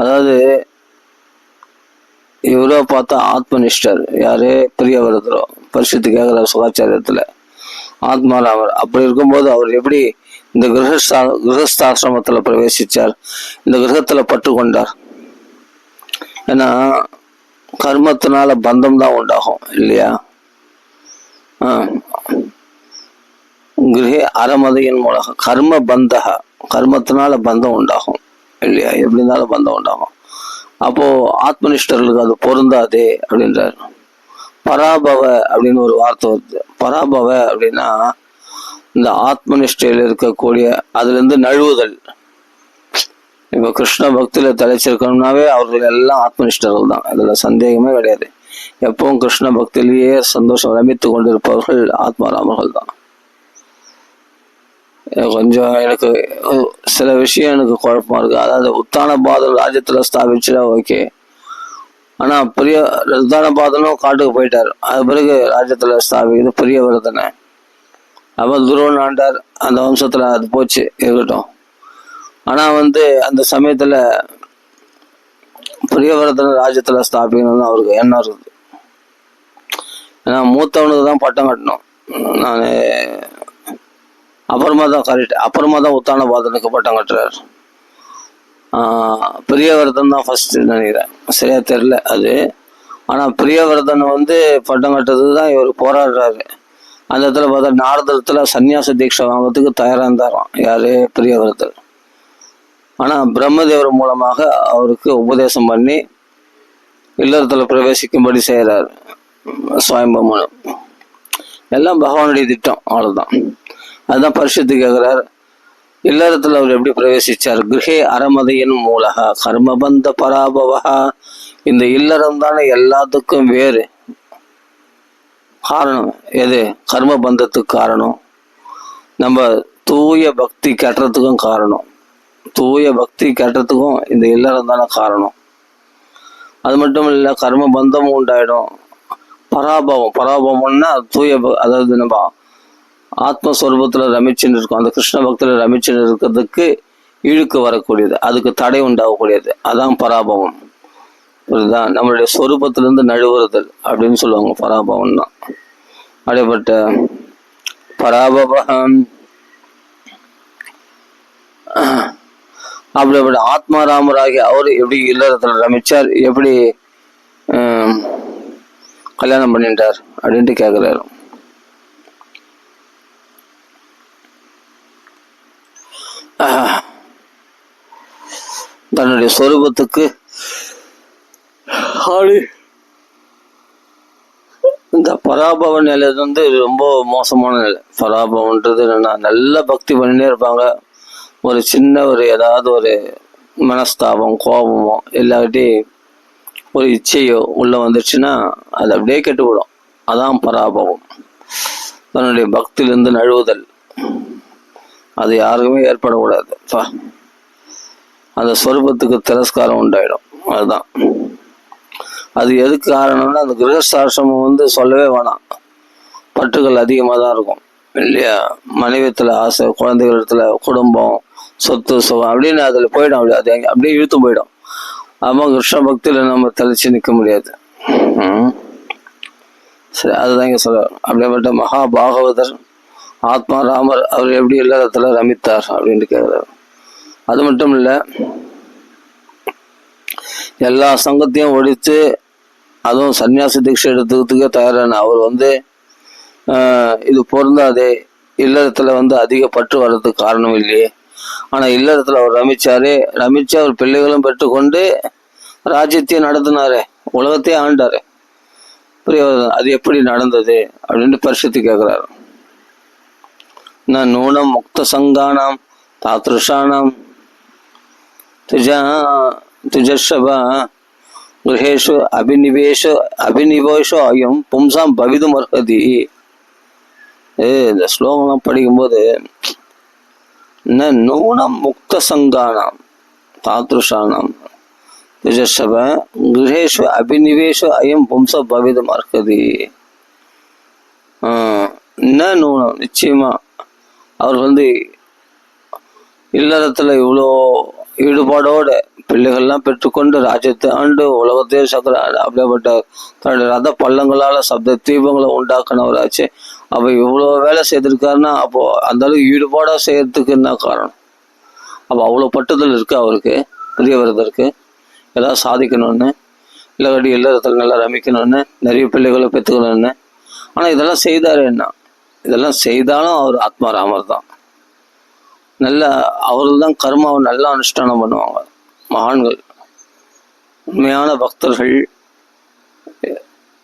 அதாவது இவரோ பார்த்தா ஆத்மனிஷ்டர், யாரு? பிரியவரதரோ பரிசுத்து கேட்கிற சுகாச்சாரியத்துல ஆத்மாராமர். அப்படி இருக்கும்போது அவர் எப்படி இந்த கிரகஸ்தாசிரமத்துல பிரவேசிச்சார், இந்த கிரகத்துல பற்று கொண்டார்? ஏன்னா கர்மத்தினால பந்தம் தான் உண்டாகும் இல்லையா? கிரகே அறமதையின் மூலம் கர்ம பந்தக, கர்மத்தினால பந்தம் உண்டாகும் இல்லையா? எப்படி இருந்தாலும் பந்தம் உண்டாகும். அப்போ ஆத்மனிஷ்டர்களுக்கு அது பொருந்தாதே அப்படின்றார். பராபவ அப்படின்னு ஒரு வார்த்தை வருது. பராபவ அப்படின்னா இந்த ஆத்மனிஷ்டையில் இருக்கக்கூடிய அதுல இருந்து நழுவுதல். இப்ப கிருஷ்ண பக்தியில தலைச்சிருக்கணும்னாவே அவர்கள் எல்லாம் ஆத்மனிஷ்டர்கள் தான், அதுல சந்தேகமே கிடையாது. எப்பவும் கிருஷ்ண பக்தியிலேயே சந்தோஷம் ரமித்து கொண்டிருப்பவர்கள் ஆத்மாராமர்கள் தான். கொஞ்சம் எனக்கு சில விஷயம் எனக்கு குழப்பமா இருக்கு. அதாவது உத்தானபாதம் ராஜ்யத்துல ஸ்தாபிச்சுட்டா ஓகே, ஆனா உத்தானபாதனும் காட்டுக்கு போயிட்டார், அது பிறகு ராஜ்யத்துல ஸ்தாபிக்கிறது பிரியவர்தனை. அப்ப துருவன் ஆண்டார், அந்த வம்சத்துல அது போச்சு, இருக்கட்டும். ஆனா அந்த சமயத்துல பிரியவர்தன ராஜ்யத்துல ஸ்தாபிக்கணும்னு அவருக்கு எண்ணம் இருக்குது. ஏன்னா மூத்தவனுக்கு தான் பட்டம் கட்டணும். நான் அப்புறமா தான் உத்தானபாதனுக்கு பட்டம் கட்டுறாரு. பிரியவர்தன் தான் ஃபர்ஸ்ட் நினைக்கிறேன், சரியா தெரியல அது. ஆனா பிரியவர்தன் பட்டம் கட்டுறது தான் இவர் போராடுறாரு. அந்த இடத்துல பார்த்தா நாரதத்துல சன்னியாச தீட்சை வாங்கிறதுக்கு தயாரா இருந்தாராம், யாரு? பிரியவர்தன். ஆனா பிரம்மதேவர் மூலமாக அவருக்கு உபதேசம் பண்ணி இல்லறத்துல பிரவேசிக்கும்படி செய்யறாரு சுயம்பமனு. எல்லாம் பகவானுடைய திட்டம், அவ்வளவுதான். அதுதான் பரிசுத்து கேட்கிறார், இல்லறத்துல அவர் எப்படி பிரவேசிச்சார்? கிரகே அறமதையின் மூலகா கர்மபந்த பராபவா. இந்த இல்லறம் தானே எல்லாத்துக்கும் வேறு காரணம். எது? கர்ம பந்தத்துக்கு காரணம். நம்ம தூய பக்தி கட்டுறதுக்கும் காரணம். தூய பக்தி கட்டுறதுக்கும் இந்த இல்லறம் தானே காரணம். அது மட்டும் இல்லை, கர்ம பந்தமும் உண்டாயிடும். பராபவம்னா தூய, அதாவது நம்ம ஆத்மஸ்வரூபத்துல ரமிச்சுன்னு இருக்கும், அந்த கிருஷ்ண பக்தியில ரமிச்சுன்னு இருக்கிறதுக்கு இழுக்கு வரக்கூடியது, அதுக்கு தடை உண்டாகக்கூடியது, அதான் பராபவம். இதுதான் நம்மளுடைய சொரூபத்திலிருந்து நழுவுறுதல் அப்படின்னு சொல்லுவாங்க பராபவம்னா. அப்படிப்பட்ட பராபவம் அப்படிப்பட்ட ஆத்மாராமராகி அவர் எப்படி இல்லறத்துல ரமிச்சார், எப்படி கல்யாணம் பண்ணிட்டார் அப்படின்ட்டு கேட்கிறாரு. தன்னுடைய சொரூபத்துக்கு இந்த பராபவ நிலை ரொம்ப மோசமான நிலை. பராபவன்றது என்னன்னா, நல்ல பக்தி பண்ணிட்டே இருப்பாங்க, ஒரு சின்ன ஏதாவது ஒரு மனஸ்தாபம் கோபமோ இல்லாட்டி ஒரு இச்சையோ உள்ள வந்துடுச்சுன்னா அது அப்படியே கெட்டுவிடும். அதான் பராபவம். தன்னுடைய பக்தியிலிருந்து நழுவுதல், அது யாருக்குமே ஏற்படக்கூடாது. அந்த சொரூபத்துக்கு திரஸ்காரம் உண்டாயிடும். அதுதான் அது. எதுக்கு காரணம்னா அந்த கிரகஸ்தாசிரமம் சொல்லவே வேணாம், பற்றுகள் அதிகமாக தான் இருக்கும் இல்லையா? மனைவியத்துல ஆசை, குழந்தைகள் இடத்துல குடும்பம், சொத்து சுகம் அப்படின்னு அதில் போயிடும். அது அப்படியே இழுத்து போயிடும். அப்போ கிருஷ்ண பக்தியில நம்ம தெளிச்சு நிற்க முடியாது. சரி, அதுதான் இங்க சொல்ல. அப்படிப்பட்ட மகா பாகவதர் ஆத்மாராமர் அவர் எப்படி இல்லறத்துல ரமித்தார் அப்படின்ட்டு கேட்கிறார். அது மட்டும் இல்லை, எல்லா சங்கத்தையும் ஒழித்து அதுவும் சன்னியாசி தீட்சை எடுத்துக்கிறதுக்கே தயாரான அவர் இது பொருந்தாதே, இல்லறத்துல அதிக பற்று வர்றதுக்கு காரணம் இல்லையே. ஆனா இல்லறத்துல அவர் ரமிச்சு அவர் பிள்ளைகளும் பெற்றுக்கொண்டு ராஜ்யத்தையும் நடத்தினாரு, உலகத்தையே ஆண்டாரு. அது எப்படி நடந்தது அப்படின்ட்டு பரிசுத்தி கேட்கிறாரு. நான் நூனம் முக்த சங்கானாம் தாத்ருஷானாம் துஜஷப கிரகேஷு அபினிவேஷோ அயம் பும்சாம் பவிதும் அர்ஹதி. இந்த ஸ்லோகம்லாம் படிக்கும்போது நூனம் முக்த சங்கானாம் தாத்ருஷானாம் துஜஷப கிரகேஷு அபினிவேஷோ அயம் பும்ச பவிதும் அர்ஹதி. நூனம், நிச்சயமா அவர் இல்லறத்துல இவ்வளோ ஈடுபாடோடு பிள்ளைகள்லாம் பெற்றுக்கொண்டு ராஜ்யத்தை ஆண்டு உலகத்தையே சக்கர அப்படியேப்பட்ட தன்னுடைய ரத பள்ளங்களால் சப்த தீபங்களை உண்டாக்குனவராச்சு. அப்போ இவ்வளோ வேலை செய்திருக்காருன்னா அப்போ அந்த அளவுக்கு ஈடுபாடாக செய்யறதுக்கு என்ன காரணம்? அப்போ அவ்வளோ பட்டுதல் இருக்கு அவருக்கு, பிரியவரதற்கு ஏதாவது சாதிக்கணும்னு, இல்லடி இல்லறத்தில் நல்லா ரமிக்கணும்னு, நிறைய பிள்ளைகளை பெற்றுக்கணும்னு. ஆனால் இதெல்லாம் செய்தார் என்ன? இதெல்லாம் செய்தாலும் அவர் ஆத்மாராமர் தான். நல்ல அவர்கள் தான் கர்மாவை நல்லா அனுஷ்டானம் பண்ணுவாங்க. மகான்கள், உண்மையான பக்தர்கள்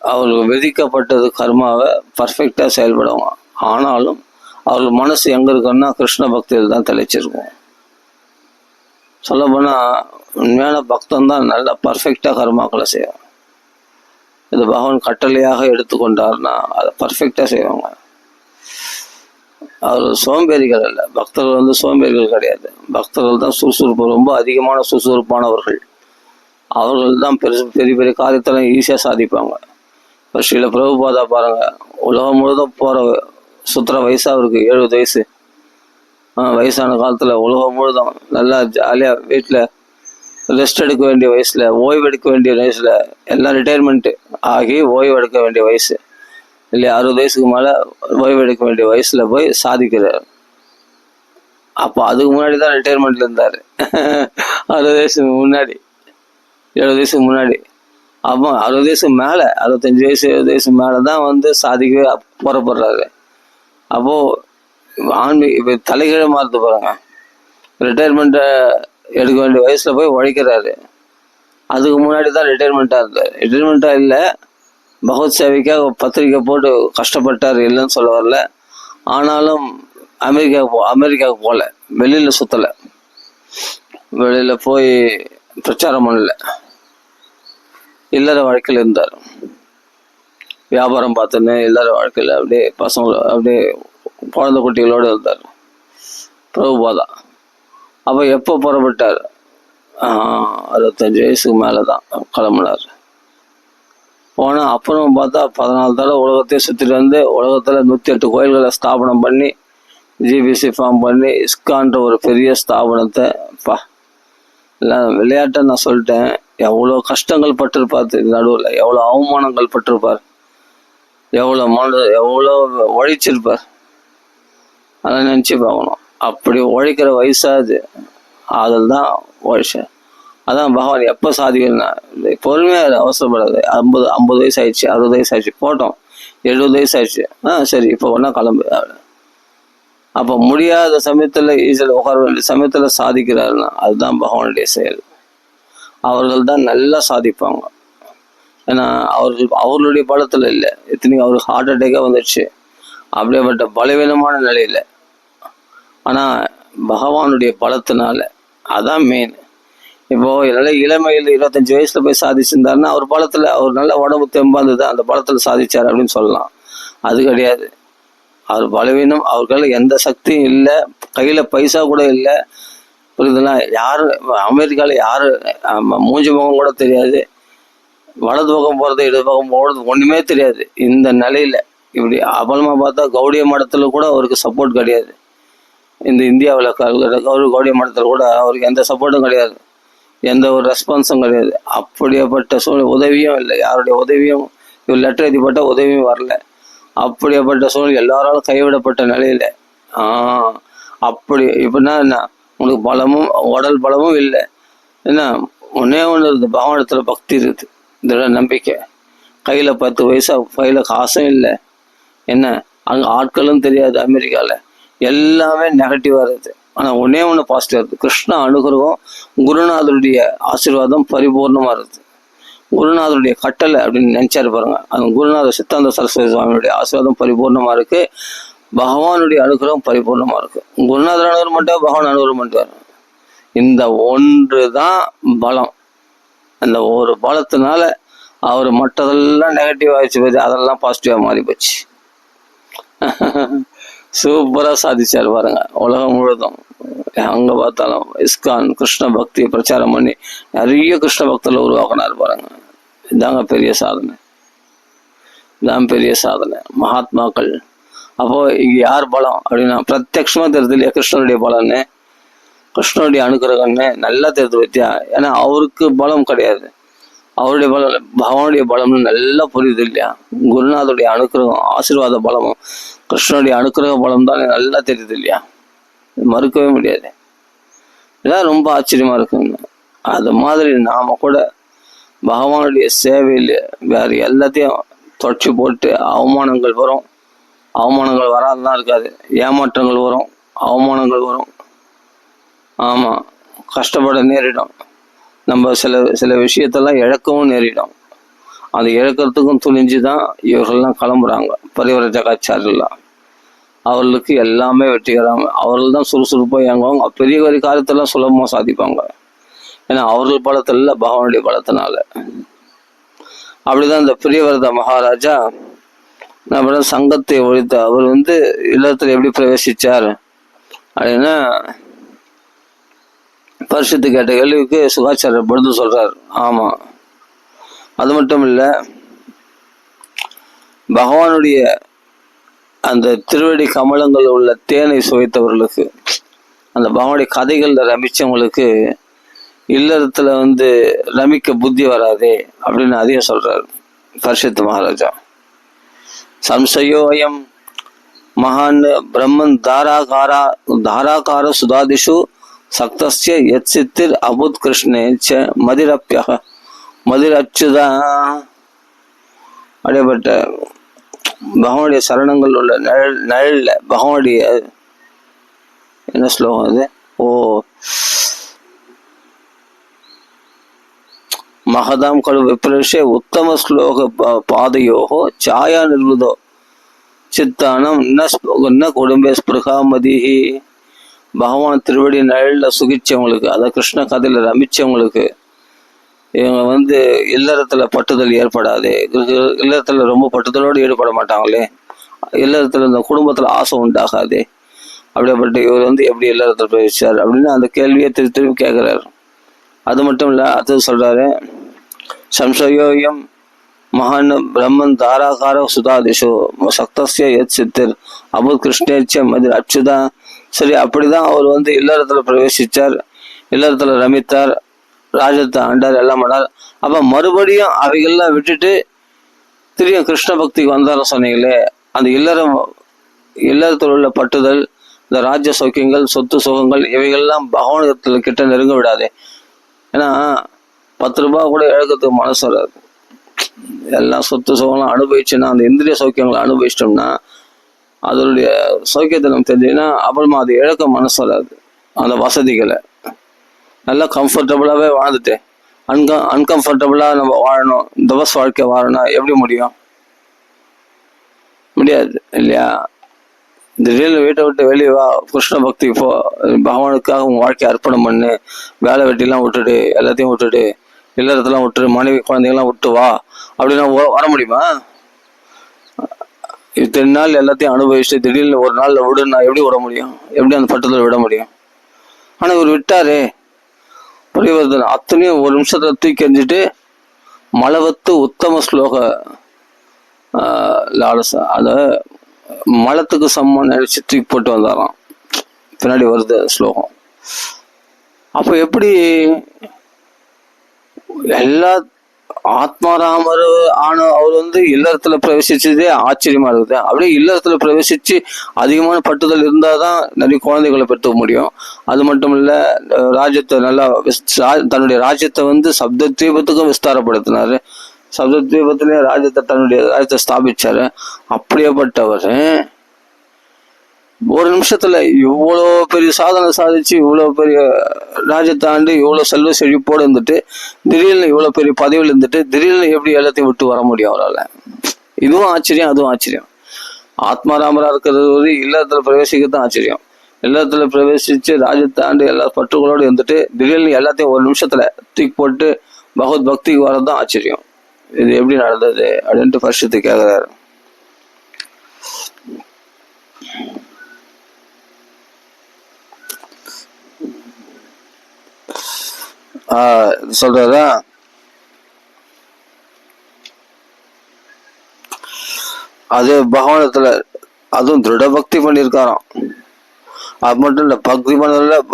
அவர்கள் விதிக்கப்பட்டது கர்மாவை பர்ஃபெக்டாக செயல்படுவாங்க. ஆனாலும் அவர்கள் மனசு எங்கே இருக்குன்னா கிருஷ்ண பக்தியில் தான் தெளிச்சிருக்கும். சொல்லப்போனால் உண்மையான பக்தன் தான் நல்லா பர்ஃபெக்டாக கர்மாக்களை செய்வாங்க. இது பகவான் கட்டளையாக எடுத்துக்கொண்டார்னா அதை பர்ஃபெக்டாக செய்வாங்க. அவர் சோம்பேறிகள் அல்ல, பக்தர்கள் சோம்பேறிகள் கிடையாது. பக்தர்கள் தான் சுறுசுறுப்பு, ரொம்ப அதிகமான சுறுசுறுப்பானவர்கள். அவர்கள் தான் பெரிய பெரிய காரியத்தெல்லாம் ஈஸியாக சாதிப்பாங்க. இப்போ ஸ்ரீல பிரபுபாதா பாருங்க, உலகம் முழுதும் போகிற சுற்றுற வயசு அவருக்கு 70 வயசு. வயசான காலத்தில் உலகம் முழுதும் நல்லா ஜாலியாக வீட்டில் ரெஸ்ட் எடுக்க வேண்டிய வயசில், ஓய்வு எடுக்க வேண்டிய வயசில், எல்லாம் ரிட்டையர்மெண்ட்டு ஆகி ஓய்வு எடுக்க வேண்டிய வயசு இல்லையா, 60 வயசுக்கு மேலே ஓய்வு எடுக்க வேண்டிய வயசில் போய் சாதிக்கிறார். அப்போ அதுக்கு முன்னாடி தான் ரிட்டையர்மெண்ட்டில் இருந்தார். 60 வயசுக்கு முன்னாடி, 70 வயசுக்கு முன்னாடி. அப்போ 60 வயசுக்கு மேலே, 65 வயசு 70 வயசுக்கு மேலே தான் சாதிக்கவே புறப்படுறாரு. அப்போது இப்போ தலைகீழ மாறுது பாருங்க. ரிட்டையர்மெண்ட்டை எடுக்க வேண்டிய வயசில் போய் உழைக்கிறாரு. அதுக்கு முன்னாடி தான் ரிட்டையர்மெண்ட்டாக இருந்தார். ரிட்டையர்மெண்ட்டாக இல்லை, பகவத் சேவைக்காக பத்திரிக்கை போட்டு கஷ்டப்பட்டார், இல்லைன்னு சொல்ல வரல. ஆனாலும் அமெரிக்காவுக்கு போகல, வெளியில் சுற்றலை, வெளியில் போய் பிரச்சாரம் பண்ணல, இல்லற வாழ்க்கையில் இருந்தார். வியாபாரம் பார்த்துன்னு இல்லற வாழ்க்கையில் அப்படியே பசங்களை அப்படியே குழந்தை குட்டிகளோடு இருந்தார் பிரபுபாதா. அப்போ எப்போ புறப்பட்டார்? 65 வயசுக்கு மேலே தான் கிளம்புனார். போனால் அப்புறம் பார்த்தா 14 தடவை உலகத்தையே சுற்றிட்டு வந்து உலகத்தில் 108 கோயில்களை ஸ்தாபனம் பண்ணி ஜிபிசி ஃபார்ம் பண்ணி இஸ்கான்ற ஒரு பெரிய ஸ்தாபனத்தை இல்லை விளையாட்டை நான் சொல்லிட்டேன். எவ்வளோ கஷ்டங்கள் பட்டிருப்பார் நடுவில், எவ்வளோ அவமானங்கள் பட்டிருப்பார், எவ்வளோ உழைச்சிருப்பார். அதை நினச்சி பார்க்கணும். அப்படி உழைக்கிற வயசாது அதில் தான் உழைச்சேன். அதான் பகவான் எப்போ சாதிக்கணும்னா பொறுமையாக அவசரப்படாது. 50 வயசு ஆயிடுச்சு, 60 வயசு ஆயிடுச்சு, போட்டோம், 70 வயசு ஆயிடுச்சு, சரி இப்போ ஒன்றா கிளம்பு. அப்போ முடியாத சமயத்தில் ஈஸியில் உட்கார வேண்டிய சமயத்தில் சாதிக்கிறாருன்னா அதுதான் பகவானுடைய செயல். அவர்கள் தான் நல்லா சாதிப்பாங்க. ஏன்னா அவர்களுடைய பலத்தில் இல்லை, இத்தனைக்கும் அவருக்கு ஹார்ட் அட்டாக்காக வந்துடுச்சு, அப்படியேப்பட்ட பலவீனமான நிலையில். ஆனால் பகவானுடைய பலத்தினால அதான் மெயின். இப்போது நல்ல இளமையில் 25 வயசில் போய் சாதிச்சிருந்தாருன்னா அவர் பலத்தில், அவர் நல்ல உடம்பு தெம்பாந்து தான் அந்த பலத்தில் சாதிச்சார் அப்படின்னு சொல்லலாம். அது கிடையாது. அவர் பலவீனம், அவர்கள் எந்த சக்தியும் இல்லை, கையில் பைசா கூட இல்லை. புரியுதுலாம். யார் அமெரிக்காவில் யார் மூஞ்சி முகம் கூட தெரியாது, வலது பக்கம் போகிறது இடது பக்கம் போகிறது ஒன்றுமே தெரியாது. இந்த நிலையில் இப்படி அபலமாக பார்த்தா கௌடிய மடத்தில் கூட அவருக்கு சப்போர்ட் கிடையாது. இந்த இந்தியாவில் கௌடிய மடத்தில் கூட அவருக்கு எந்த சப்போர்ட்டும் கிடையாது, எந்த ஒரு ரெஸ்பான்ஸும் கிடையாது. அப்படியேப்பட்ட சூழ்நிலை, உதவியும் இல்லை, யாருடைய உதவியும், இவர் லெட்டர் எழுதிப்பட்ட உதவியும் வரல. அப்படியேப்பட்ட சூழ்நிலை, எல்லாராலும் கைவிடப்பட்ட நிலையில். அப்படி இப்படின்னா என்ன, உங்களுக்கு பலமும் உடல் பலமும் இல்லை, என்ன ஒன்றே ஒன்று இருக்குது, பகவானத்தில் பக்தி இருக்குது, இதோட நம்பிக்கை. கையில் 10 பைசா, கையில் காசும் இல்லை, என்ன அங்கே ஆட்களும் தெரியாது. அமெரிக்காவில் எல்லாமே நெகட்டிவாக இருக்குது. ஆனால் ஒன்றே ஒன்று பாசிட்டிவாக இருக்குது, கிருஷ்ண அனுகிரகம், குருநாதருடைய ஆசீர்வாதம் பரிபூர்ணமாக இருக்குது. குருநாதருடைய கட்டளை அப்படின்னு நினைச்சாரு பாருங்க, அந்த குருநாதர் சித்தாந்த சரஸ்வதி சுவாமியுடைய ஆசீர்வாதம் பரிபூர்ணமாக இருக்கு, பகவானுடைய அனுகிரகம் பரிபூர்ணமாக இருக்கு. குருநாதர் அனுகிரகம் மட்டும், பகவான் அனுகிரகம் பண்ணுவார். இந்த ஒன்று தான் பலம். அந்த ஒரு பலத்தினால அவர் மற்றதெல்லாம் நெகட்டிவ் ஆயிடுச்சு போது, அதெல்லாம் பாசிட்டிவாக மாறி போச்சு. சூப்பராக சாதிச்சார் பாருங்க. உலகம் முழுதும் அங்கே பார்த்தாலும் இஸ்கான் கிருஷ்ண பக்தியை பிரச்சாரம் பண்ணி நிறைய கிருஷ்ண பக்தர்கள் உருவாக்கினார் பாருங்க. இதாங்க பெரிய சாதனை, இதான் பெரிய சாதனை. மகாத்மாக்கள். அப்போ இங்கே யார் பலம் அப்படின்னா பிரத்யட்சமாக தெரியுது இல்லையா கிருஷ்ணனுடைய பலன்னு. கிருஷ்ணனுடைய அனுக்கிரகம்னு நல்லா தெரிஞ்சு பத்தியா. ஏன்னா அவருக்கு பலம் கிடையாது, அவருடைய பலம் பகவானுடைய பலம்னு நல்லா புரியுது இல்லையா. குருநாதருடைய அனுக்கிரகம் ஆசீர்வாத பலமும் கிருஷ்ணனுடைய அனுக்கிரக பலம் தான் நல்லா தெரியுது இல்லையா. மறுக்கவே முடியாது. இதான் ரொம்ப ஆச்சரியமா இருக்குங்க. அது மாதிரி நாம கூட பகவானுடைய சேவையில் வேற எல்லாத்தையும் தொடச்சி போட்டு அவமானங்கள் வரும், அவமானங்கள் வராதுதான் இருக்காது, ஏமாற்றங்கள் வரும், அவமானங்கள் வரும். ஆமா, கஷ்டப்பட நேரிடும், நம்ம சில சில விஷயத்தெல்லாம் இழக்கவும் நேரிடும். அந்த இழக்கிறதுக்கும் துணிஞ்சுதான் இவர்கள்லாம் கிளம்புறாங்க. பரிவரஜகாச்சாரியெல்லாம் அவர்களுக்கு எல்லாமே வெற்றிகராம அவர்கள் தான் சுறுசுறுப்பாக இயங்குவாங்க. பெரிய பெரிய காரியத்தெல்லாம் சுலபமாக சாதிப்பாங்க. ஏன்னா அவர்கள் பலத்தில் இல்லை, பகவானுடைய பலத்தினால. அப்படிதான் இந்த பிரியவரத மகாராஜா நம்ம சங்கத்தை ஒழித்த அவர் இல்லத்தில் எப்படி பிரவேசிச்சார் அப்படின்னா, பரிசுத்து கேட்ட கேள்விக்கு சுகாச்சாரியர் பதில் சொல்றார். ஆமா, அது மட்டும் இல்லை, பகவானுடைய அந்த திருவடி கமலங்கள் உள்ள தேனை சுவைத்தவர்களுக்கு, அந்த பகவானுடைய கதைகள்ல ரமிச்சவங்களுக்கு இல்லறத்துல ரமிக்க புத்தி வராதே அப்படின்னு அதையும் சொல்றாரு பரிசுத்த மகாராஜா. சம்சயோயம் மகான் பிரம்மன் தாராகார சுதாதிஷு சக்தஸ்ய யத் சித்திர் அபுத் கிருஷ்ணே ச மதிரப்ய மதிரச்சுதா. அப்படியேப்பட்ட பகவானுடைய சரணங்கள் உள்ள நிழல்ல பகவானுடைய என்ன ஸ்லோகம் அது? மகதாம் கடு விப்ரஷே உத்தம ஸ்லோக பாதையோகோ சாயா நிர்வதோ சித்தானம் ந குடும்பே ஸ்பிருகாமதிஹி. பகவான் திருவடி நிழல்ல சுகிச்சவங்களுக்கு, அதாவது கிருஷ்ண கதையில ரமிச்சவங்களுக்கு இவங்க இல்லறத்துல பட்டுதல் ஏற்படாது. இல்லறத்துல ரொம்ப பட்டுதலோடு ஈடுபட மாட்டாங்களே, இல்லறத்துல இந்த குடும்பத்துல ஆசை உண்டாகாது. அப்படியேப்பட்ட இவர் எப்படி இல்லறத்துல பிரவேசிச்சார் அப்படின்னு அந்த கேள்வியை திரும்பி கேட்கிறாரு. அது மட்டும் இல்ல, அது சொல்றாரு, சம்சயோயம் மகான் பிரம்மன் தாராகார சுதாதிஷோ சக்தஸ்ய யத் சித்திர் அபுத் கிருஷ்ணேச்ச மதிர் அச்சுதா. சரி, அப்படிதான் அவர் இல்லறத்துல பிரவேசிச்சார், இல்லறத்துல ரமித்தார், ராஜத்தை ஆண்டார், எல்லாம் பண்ணார். அப்ப மறுபடியும் அவைகள்லாம் விட்டுட்டு திரும்ப கிருஷ்ண பக்திக்கு வந்தாலும் சொன்னீங்களே, அந்த இல்லறத்தில் உள்ள பட்டுதல், இந்த ராஜ்ய சௌக்கியங்கள், சொத்து சுகங்கள், இவைகள்லாம் பகவானத்துல கிட்ட நெருங்க விடாது. ஏன்னா 10 ரூபாய் கூட இழக்கிறதுக்கு மனசு வராது. எல்லாம் சொத்து சுகம்லாம் அனுபவிச்சுன்னா, அந்த இந்திரிய சௌக்கியங்களை அனுபவிச்சிட்டோம்னா, அதனுடைய சௌக்கியத்தை நம்ம தெரிஞ்சுன்னா அப்புறமா அது இழக்க மனசு வராது. அந்த வசதிகளை நல்லா கம்ஃபர்டபுளாகவே வாழ்ந்துட்டு அன்கம்ஃபர்டபுளாக நம்ம வாழணும், தவஸ் வாழ்க்கை வாழணும், எப்படி முடியும்? முடியாது இல்லையா? திடீர்னு வீட்டை விட்டு வெளியே வா, கிருஷ்ண பக்தி போ, பகவானுக்காக உங்க வாழ்க்கையை அர்ப்பணம் பண்ணு, வேலை வெட்டிலாம் விட்டுடு, எல்லாத்தையும் விட்டுடு, இல்லறத்தெல்லாம் விட்டுடு, மனைவி குழந்தைங்களாம் விட்டு வா அப்படின்னா வர முடியுமா? இத்தனை நாள் எல்லாத்தையும் அனுபவிச்சுட்டு திடீர்னு ஒரு நாள்ல விடுன்னா எப்படி விட முடியும்? எப்படி அந்த பட்டத்தில் விட முடியும்? ஆனா இவர் விட்டாரே, பரிவர்த்தனை அத்தனையும் ஒரு நிமிஷத்துல தூக்கி எறிஞ்சிட்டு மலவத்து உத்தம ஸ்லோக லாலசா, அத மலத்துக்கு சம்மன் நினைச்சு தூக்கி போட்டு வந்தாராம். பின்னாடி வருது ஸ்லோகம். அப்ப எப்படி எல்லா ஆத்மாராமர் ஆன அவர் இல்லறத்துல பிரவேசிச்சதே ஆச்சரியமா இருக்குது. அப்படியே இல்லறத்துல பிரவேசிச்சு அதிகமான பட்டுதல் இருந்தாதான் நிறைய குழந்தைகளை பெற்றுக்க முடியும். அது மட்டும் இல்ல, ராஜ்யத்தை நல்லா தன்னுடைய ராஜ்யத்தை சப்தத்வீபத்துக்கும் விஸ்தாரப்படுத்தினாரு. சப்தத்வீபத்திலே தன்னுடைய ராஜ்யத்தை ஸ்தாபிச்சாரு. அப்படியேப்பட்டவர் ஒரு நிமிஷத்துல இவ்வளோ பெரிய சாதனை சாதிச்சு, இவ்வளோ பெரிய ராஜ்யத்தை ஆண்டு, இவ்வளோ செல்வ செழிப்போடு இருந்துட்டு, திடீர்னு இவ்வளோ பெரிய பதவியில் இருந்துட்டு திடீர்னு எப்படி எல்லாத்தையும் விட்டு வர முடியும் அவரால்? இதுவும் ஆச்சரியம், அதுவும் ஆச்சரியம். ஆத்மாராமரா இருக்கிறது இல்லத்துல பிரவேசிக்கத்தான் ஆச்சரியம். இல்லத்துல பிரவேசிச்சு ராஜ்யத்தை ஆண்டு எல்லா பற்றுகளோடு இருந்துட்டு திடீர்னு எல்லாத்தையும் ஒரு நிமிஷத்துல தூக்கி போட்டு பகவத் பக்திக்கு வரதுதான் ஆச்சரியம். இது எப்படி நடந்தது அப்படின்ட்டு பரிசுத்து கேட்கிறாரு. சொல்றதா அது பகவானத்துல அதுவும் திருட பக்தி பண்ணியிருக்காராம். அது மட்டும் இல்லை, பக்தி பண்ணதில்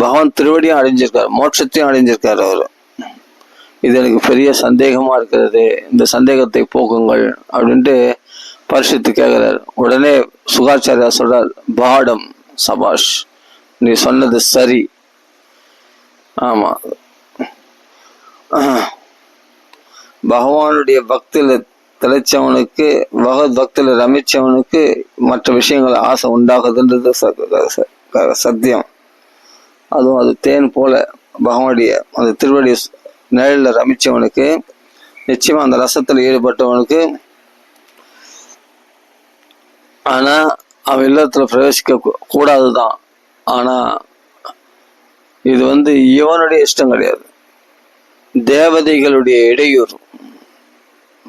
பகவான் திருவடியும் அடைஞ்சிருக்காரு, மோட்சத்தையும் அடைஞ்சிருக்காரு அவர். இது எனக்கு பெரிய சந்தேகமா இருக்கிறது, இந்த சந்தேகத்தை போக்குங்கள் அப்படின்ட்டு பரிசுத்து கேட்கிறார். உடனே சுகாச்சாரியா சொல்றார், பாடம், சபாஷ், நீ சொன்னது சரி. ஆமா, பகவானுடைய பக்தியில திளைச்சவனுக்கு, பகவத் பக்தியில ரமிச்சவனுக்கு மற்ற விஷயங்கள் ஆசை உண்டாகுதுன்றது சத்தியம். அதுவும் அது தேன் போல பகவானுடைய அந்த திருவடி நிழலில் ரமிச்சவனுக்கு, நிச்சயமா அந்த ரசத்தில் ஈடுபட்டவனுக்கு. ஆனா அவன் இல்லத்துல பிரவேசிக்க கூடாதுதான். ஆனா இது இவனுடைய இஷ்டம் கிடையாது, தேவதைகளுடைய இடையூறு,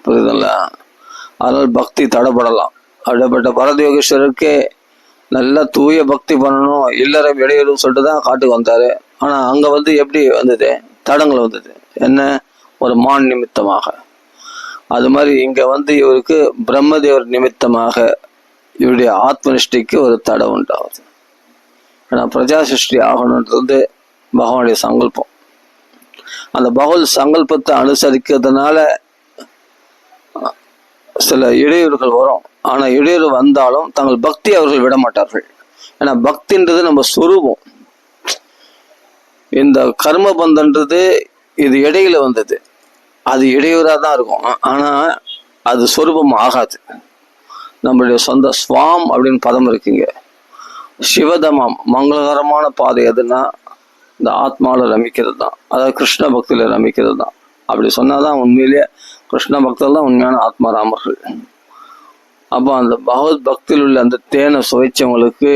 புரியுதுங்களா? அதனால பக்தி தடைப்படலாம். அப்படிப்பட்ட பரதயோகேஸ்வரருக்கே நல்லா தூய பக்தி பண்ணணும், இல்லறம் இடையூறு சொல்லிட்டு தான் காட்டுக்கு வந்தாரு. ஆனா அங்க எப்படி வந்தது? தடங்கள் வந்தது. என்ன? ஒரு மான் நிமித்தமாக. அது மாதிரி இங்க இவருக்கு பிரம்மதேவர் நிமித்தமாக இவருடைய ஆத்மனிஷ்டைக்கு ஒரு தடை உண்டாகுது. ஏன்னா பிரஜா சிருஷ்டி ஆகணுன்றது பகவானுடைய சங்கல்பம். அந்த பகவத் சங்கல்பத்தை அனுசரிக்கிறதுனால சில இடையூறுகள் வரும். ஆனா இடையூறு வந்தாலும் தங்கள் பக்தி அவர்கள் விட மாட்டார்கள். ஏன்னா பக்தின்றது நம்ம சொரூபம். இந்த கர்ம பந்தன்றது இது இடையில வந்தது, அது இடையூறா தான் இருக்கும். ஆனா அது சொரூபம் ஆகாது. நம்மளுடைய சொந்த ஸ்வாம் அப்படின்னு பதம் இருக்குங்க. சிவதமம், மங்களகரமான பாதை எதுன்னா இந்த ஆத்மாவில ரமிக்கிறது தான், அதாவது கிருஷ்ண பக்தியில ரமிக்கிறது தான். அப்படி சொன்னாதான் உண்மையிலேயே கிருஷ்ண பக்தர்கள் தான் உண்மையான ஆத்மாராமர்கள். அப்போ அந்த பகவத் பக்தியில் உள்ள அந்த தேனை சுவைச்சவங்களுக்கு,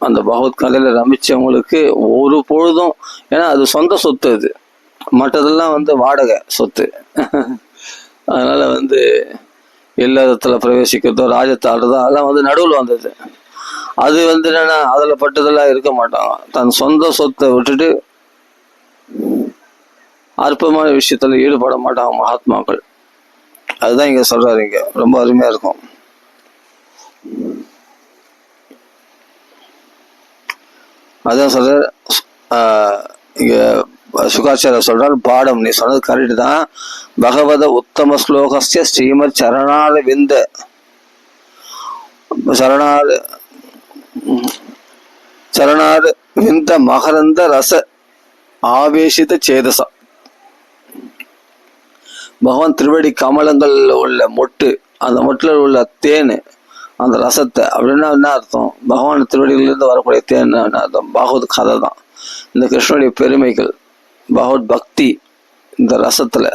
அந்த பகவத் கதையில ரமிச்சவங்களுக்கு ஒரு பொழுதும், ஏன்னா அது சொந்த சொத்து, அது மற்றதெல்லாம் வாடகை சொத்து. அதனால இல்லறத்துல பிரவேசிக்கிறதோ ராஜத்தை ஆடுறதோ அதெல்லாம் நடுவில் வந்தது. அது என்னன்னா அதுல பட்டதெல்லாம் இருக்க மாட்டாங்க. தன் சொந்த சொத்தை விட்டுட்டு அற்பமான விஷயத்துல ஈடுபட மாட்டாங்க மகாத்மாக்கள். அதுதான் இங்க சொல்றாரு. இங்க ரொம்ப அருமையா இருக்கும். அதான் சொல்ற இங்க சுகாச்சாரிய சொல்றாரு, பாடம், நீ சொன்னது கரெக்ட் தான். பகவத உத்தம ஸ்லோகஸ்ய ஸ்ரீமத் சரணால விந்த சரணால விந்த மகரந்த ரச ஆவேசித சேதசா. பகவான் திருவடி கமலங்கள்ல உள்ள மொட்டு, அந்த மொட்டுல உள்ள தேனு, அந்த ரசத்தை அப்படின்னா என்ன அர்த்தம்? பகவான் திருவடிகளிலிருந்து வரக்கூடிய தேன் அர்த்தம். பாகவத் கதை தான். இந்த கிருஷ்ணனுடைய பெருமைகள், பகவத் பக்தி, இந்த ரசத்துல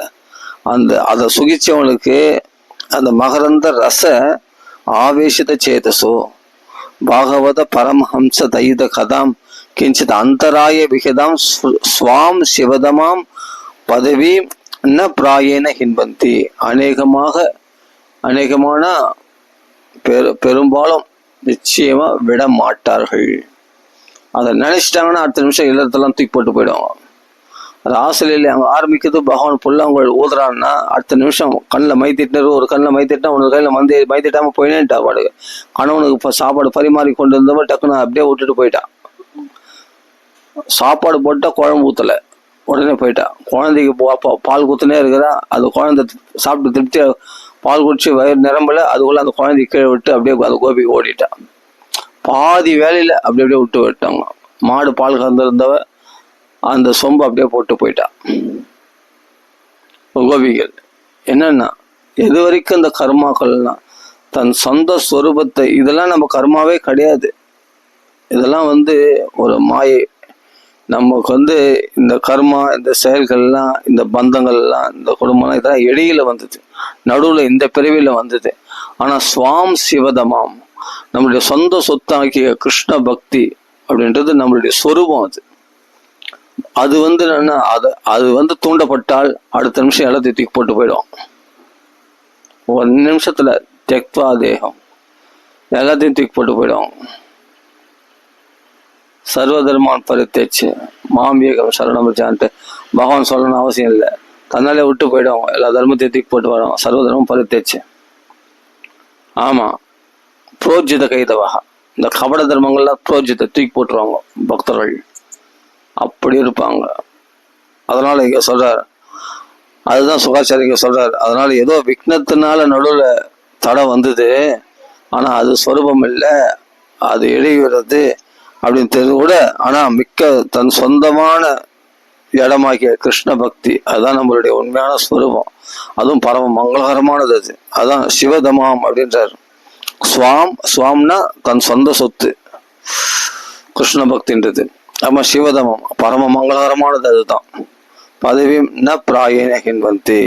அதை சுகிச்சவனுக்கு அந்த மகரந்த ரச ஆவேசித சேதசோ பாகவத பரமஹம்ச தைத கதாம் கிஞ்சித் அந்தராய விகிதாம் ஸ்வாம் சிவதமாம் பதவி ந பிராயேன ஹின்பந்தி. அநேகமான பெரும்பாலும் நிச்சயமா விட மாட்டார்கள். அதை நினைச்சிட்டாங்கன்னா அடுத்த நிமிஷம் இல்லறத்தெல்லாம் தூக்கி போட்டு போயிடுவாங்க. அது ஆசிரியர் அங்கே ஆரம்பிக்கிறது பகவான் புல்லாங்குழல் ஊதுறான்னா அடுத்த நிமிஷம் கண்ணில் மைத்திட்டாரு, ஒரு கண்ணில் மைத்திட்டா உனக்கு கையில் மைத்திட்டாம போயினேன்ட்டா பாடுங்க. கணவனுக்கு இப்போ சாப்பாடு பரிமாறி கொண்டு இருந்தவன் டக்குன்னு அப்படியே விட்டுட்டு போயிட்டான். சாப்பாடு போட்டா குழம்பு ஊத்தலை, உடனே போயிட்டான். குழந்தைக்கு பால் குத்துனே இருக்கிறா, அது குழந்தை சாப்பிட்டு திருப்தியா பால் குடிச்சு வயிறு நிரம்பல, அதுக்குள்ள அந்த குழந்தை கீழே விட்டு அப்படியே அந்த கோபிக்கு ஓடிட்டான். பாதி வேலையில அப்படியே விட்டு விட்டாங்க. மாடு பால் கறந்துருந்தவ அந்த சொம்பு அப்படியே போட்டு போயிட்டான். கோபிகள் என்னன்னா, எது வரைக்கும் இந்த கர்மாக்கள்னா தன் சொந்த ஸ்வரூபத்தை, இதெல்லாம் நம்ம கர்மாவே கிடையாது, இதெல்லாம் ஒரு மாயை. நமக்கு இந்த கர்மா, இந்த செயல்கள்லாம், இந்த பந்தங்கள்லாம், இந்த குடும்பம்லாம் இதெல்லாம் இடையில வந்தது, நடுவுல இந்த பிறவியில வந்தது. ஆனா ஸ்வாம் சிவதமாம், நம்மளுடைய சொந்த சொத்தாக்கிய கிருஷ்ண பக்தி அப்படின்றது நம்மளுடைய சொரூபம். அது என்னன்னா அது தூண்டப்பட்டால் அடுத்த நிமிஷம் எல்லாத்தையும் தூக்கி போட்டு போயிடும். ஒரு நிமிஷத்துல தெக்வா தேகம் எல்லாத்தையும் தூக்கி போட்டு போயிடும். சர்வதர்மான் பரித்தேச்சு மாம்பியகம் சரணம் ஜான்ட்டு பகவான் சொல்லணும்னு அவசியம் இல்லை, தன்னாலே விட்டு போயிடும். எல்லா தர்மத்தையும் தூக்கி போட்டு வரும். சர்வதர்மம் பரித்தேச்சு. ஆமா, புரோஜித கைதவா, இந்த கபட தர்மங்கள்லாம் புரோஜித தூக்கி போட்டுருவாங்க பக்தர்கள், அப்படி இருப்பாங்க. அதனால இங்க சொல்றார், அதுதான் சுகாச்சாரி இங்க சொல்றார். அதனால ஏதோ விக்னத்தினால நடுவில் தடை வந்தது, ஆனா அது சொரூபம் இல்லை, அது இடைகிறது அப்படின்னு தெரிஞ்சு கூட, ஆனா மிக்க தன் சொந்தமான இடமாகிய கிருஷ்ண பக்தி அதுதான் நம்மளுடைய உண்மையான ஸ்வரூபம். அதுவும் பரம மங்களகரமானது. அதுதான் சிவதமாம் அப்படின்றார். சுவாம்னா தன் சொந்த சொத்து கிருஷ்ண பக்தின்றது. ஆமா, சிவதமம் பரம மங்களகரமானது. அதுதான் பதவியும் ந பிராயணகின் வந்து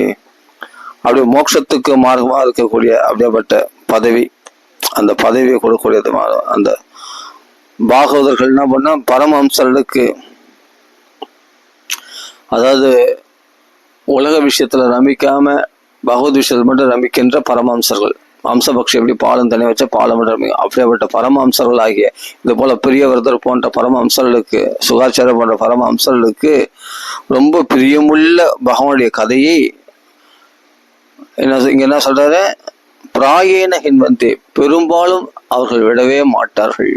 அப்படி மோட்சத்துக்கு மார்க்கமா இருக்கக்கூடிய அப்படியேப்பட்ட பதவி, அந்த பதவியை கொடுக்கக்கூடியது. அந்த பாகவதர்கள் என்ன பண்ணா பரமஹம்சர்களுக்கு, அதாவது உலக விஷயத்துல நம்பிக்காம பகவத் விஷயத்துல மட்டும் நம்பிக்கின்ற பரமஹம்சர்கள், ஹம்சபக்ஷி எப்படி பாலம் தனி வச்ச பாலம் மட்டும், அப்படியேப்பட்ட பரமஹம்சர்கள் ஆகிய இது போல பிரியவர்தர் போன்ற பரமஹம்சர்களுக்கு, சுகாச்சாரம் போன்ற பரமஹம்சர்களுக்கு ரொம்ப பிரியமுள்ள பகவானுடைய கதையை இங்க என்ன சொல்றாரு, பிராயேன ஹின்வந்தி, பெரும்பாலும் அவர்கள் விடவே மாட்டார்கள்.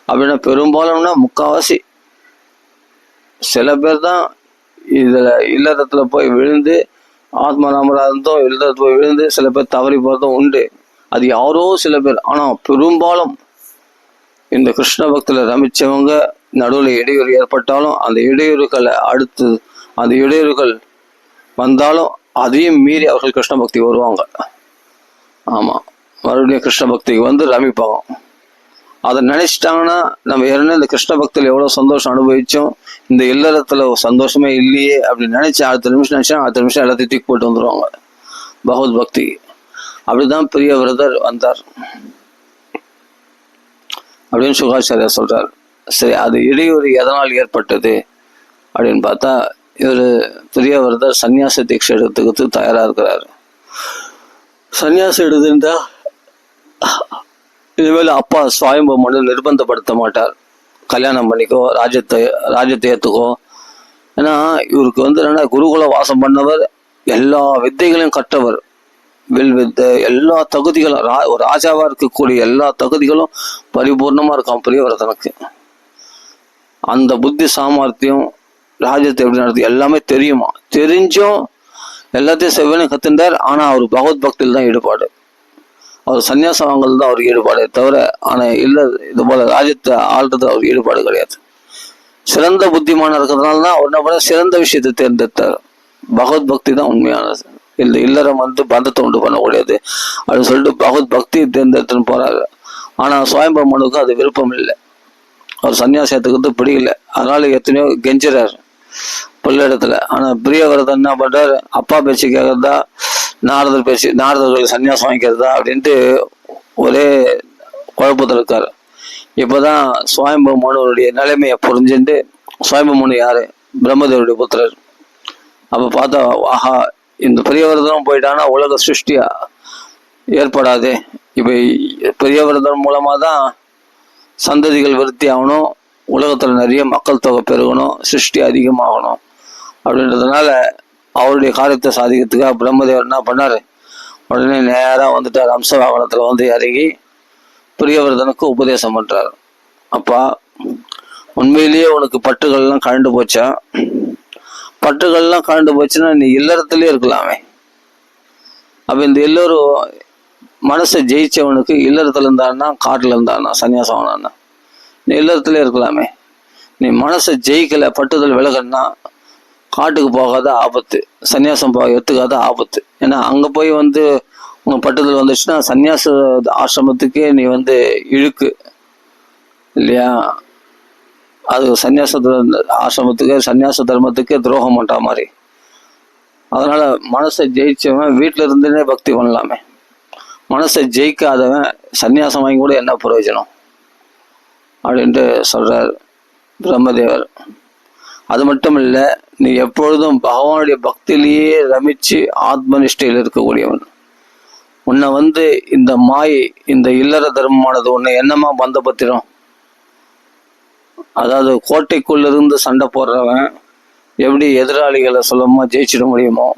அப்படின்னா பெரும்பாலும்னா முக்காவாசி, சில பேர் தான் இதுல இல்லறத்துல போய் விழுந்து ஆத்மநாமரா இருந்தும் இல்லறத்துல போய் விழுந்து சில பேர் தவறி போறதும் உண்டு, அது யாரோ சில பேர். ஆனா பெரும்பாலும் இந்த கிருஷ்ண பக்தியில ரமிச்சவங்க நடுவில் இடையூறு ஏற்பட்டாலும் அந்த இடையூறுகளை அடுத்து அந்த இடையூறுகள் வந்தாலும் அதையும் மீறி அவர்கள் கிருஷ்ண பக்தி வருவாங்க. ஆமா, மறுபடியும் கிருஷ்ண பக்திக்கு வந்து ரமிப்பாங்க. அதை நினைச்சிட்டாங்கன்னா நம்ம ஏற்கனவே இந்த கிருஷ்ண பக்தியில் எவ்வளவு சந்தோஷம் அனுபவிச்சோம், இந்த இல்லறத்துல சந்தோஷமே இல்லையே அப்படின்னு நினைச்சு அடுத்த நிமிஷம் நினைச்சா அடுத்த நிமிஷம் எல்லாத்தையும் தூக்கி போட்டு வந்துருவாங்க பகவத் பக்தி. அப்படிதான் பிரியவிரதர் வந்தார் அப்படின்னு சுகாச்சாரியார் சொல்றார். சரி, அது இடையூறு எதனால் ஏற்பட்டது அப்படின்னு பார்த்தா, இவர் பிரியவிரதர் சன்னியாச தீட்சை எடுத்துக்கிறது தயாரா இருக்கிறாரு. சன்னியாசம் எடுத்துட்டா இனிமேல் அப்பா சுவாயம்பு மனு நிர்பந்தப்படுத்த மாட்டார், கல்யாணம் பண்ணிக்கோ, ராஜ்யத்தை ஏத்துக்கோ. ஏன்னா இவருக்கு வந்து என்னன்னா குருகுல வாசம் பண்ணவர், எல்லா வித்தைகளையும் கற்றவர், வில் வித்தை எல்லா தகுதிகளும், ஒரு ராஜாவா இருக்கக்கூடிய எல்லா தகுதிகளும் பரிபூர்ணமா இருக்கான் பிரியவர்தனுக்கு. அந்த புத்தி சாமர்த்தியம், ராஜ்யத்தை எப்படி நடத்தி எல்லாமே தெரியுமா, தெரிஞ்சும் எல்லாத்தையும் செவ்வனே கத்துட்டார். ஆனா அவர் பகவத் பக்தியில் தான் ஈடுபாடு, அவர் சன்னியாசம் வாங்கல் தான் அவருக்கு ஈடுபாடு தவிர, ஆனா இல்ல இது போல ராஜ்யத்தை ஆள்றது அவருக்கு ஈடுபாடு கிடையாது. சிறந்த புத்திமான இருக்கிறதுனால தான் அவர் என்ன பண்ண சிறந்த விஷயத்தை தேர்ந்தெடுத்தார். பகவத் பக்தி தான் உண்மையானது, இல்லை இல்லறம் வந்து பந்தத்தை உண்டு பண்ணக்கூடியது அப்படின்னு சொல்லிட்டு பகவத் பக்தியை தேர்ந்தெடுத்துன்னு போறாரு. ஆனா சுவாயம்பு மனுக்கு அது விருப்பம் இல்லை, அவர் சன்னியாசத்துக்கு பிடிக்கல. அதனால எத்தனையோ கெஞ்சுறாரு பிள்ளைடத்துல. ஆனா பிரியவரதன் என்ன பண்றாரு, அப்பா பேச்சு கேட்கறதா நாரதர் பேச்சு, நாரதர்கள் சன்னியாசம் வாங்கிக்கிறதா அப்படின்ட்டு ஒரே குழப்பத்தில் இருக்காரு. இப்பதான் சுவாயம்பு மனுடைய நிலைமையை புரிஞ்சுட்டு, சுவாயம்பு மனு யாரு, பிரம்மதேவருடைய புத்திரர். அப்ப பார்த்தா, ஆஹா, இந்த பிரியவரதனும் போயிட்டானா உலக சிருஷ்டியா ஏற்படாது. இப்ப பிரியவரதன் மூலமா தான் சந்ததிகள் விருத்தி ஆகணும், உலகத்துல நிறைய மக்கள் தொகை பெருகணும், சிருஷ்டி அதிகமாகணும். அப்படின்றதுனால அவருடைய காரியத்தை சாதிக்கிறதுக்காக பிரம்மதேவர் என்ன பண்ணாரு, உடனே நேரா வந்துட்டார், அம்ச வாகனத்துல வந்து இறங்கி பிரியவர்தனுக்கு உபதேசம் பண்றாரு. அப்பா, உண்மையிலேயே உனக்கு பட்டுகள்லாம் கழண்டு போச்சா, பட்டுகள்லாம் கழண்டு போச்சுன்னா நீ இல்லறத்திலே இருக்கலாமே. அப்ப இந்த எல்லோரும் மனசை ஜெயிச்சவனுக்கு இல்லறத்துல இருந்தான்னா காட்டுல இருந்தான்னா சன்னியாசம் ஆனான்னா நீ இல்லறத்திலே இருக்கலாமே. நீ மனசை ஜெயிக்கல, பட்டுதல் விலகன்னா காட்டுக்கு போகாத ஆபத்து, சன்னியாசம் எடுத்துக்காத ஆபத்து. ஏன்னா அங்க போய் வந்து உனக்கு பட்டுதல் வந்துச்சுன்னா சன்னியாச ஆசிரமத்துக்கே நீ வந்து இழுக்கு இல்லையா, அது சன்னியாச ஆசிரமத்துக்கு சன்னியாச தர்மத்துக்கே துரோகம் பண்ற மாதிரி. அதனால மனசை ஜெயிச்சவன் வீட்டுல இருந்துனே பக்தி பண்ணலாமே, மனசை ஜெயிக்காதவன் சன்னியாசம் வாங்கி கூட என்ன பிரயோஜனம் அப்படின்ட்டு சொல்றார் பிரம்மதேவர். அது மட்டும் இல்ல, நீ எப்பொழுதும் பகவானுடைய பக்தியிலேயே ரமிச்சு ஆத்மனிஷ்டையில் இருக்கக்கூடியவன். உன்னை வந்து இந்த மாயை, இந்த இல்லற தர்மமானது உன்னை என்னமா பந்தபத்திரம். அதாவது கோட்டைக்குள்ள இருந்து சண்டை போடுறவன் எப்படி எதிராளிகளை சுலபமா ஜெயிச்சிட முடியுமோ,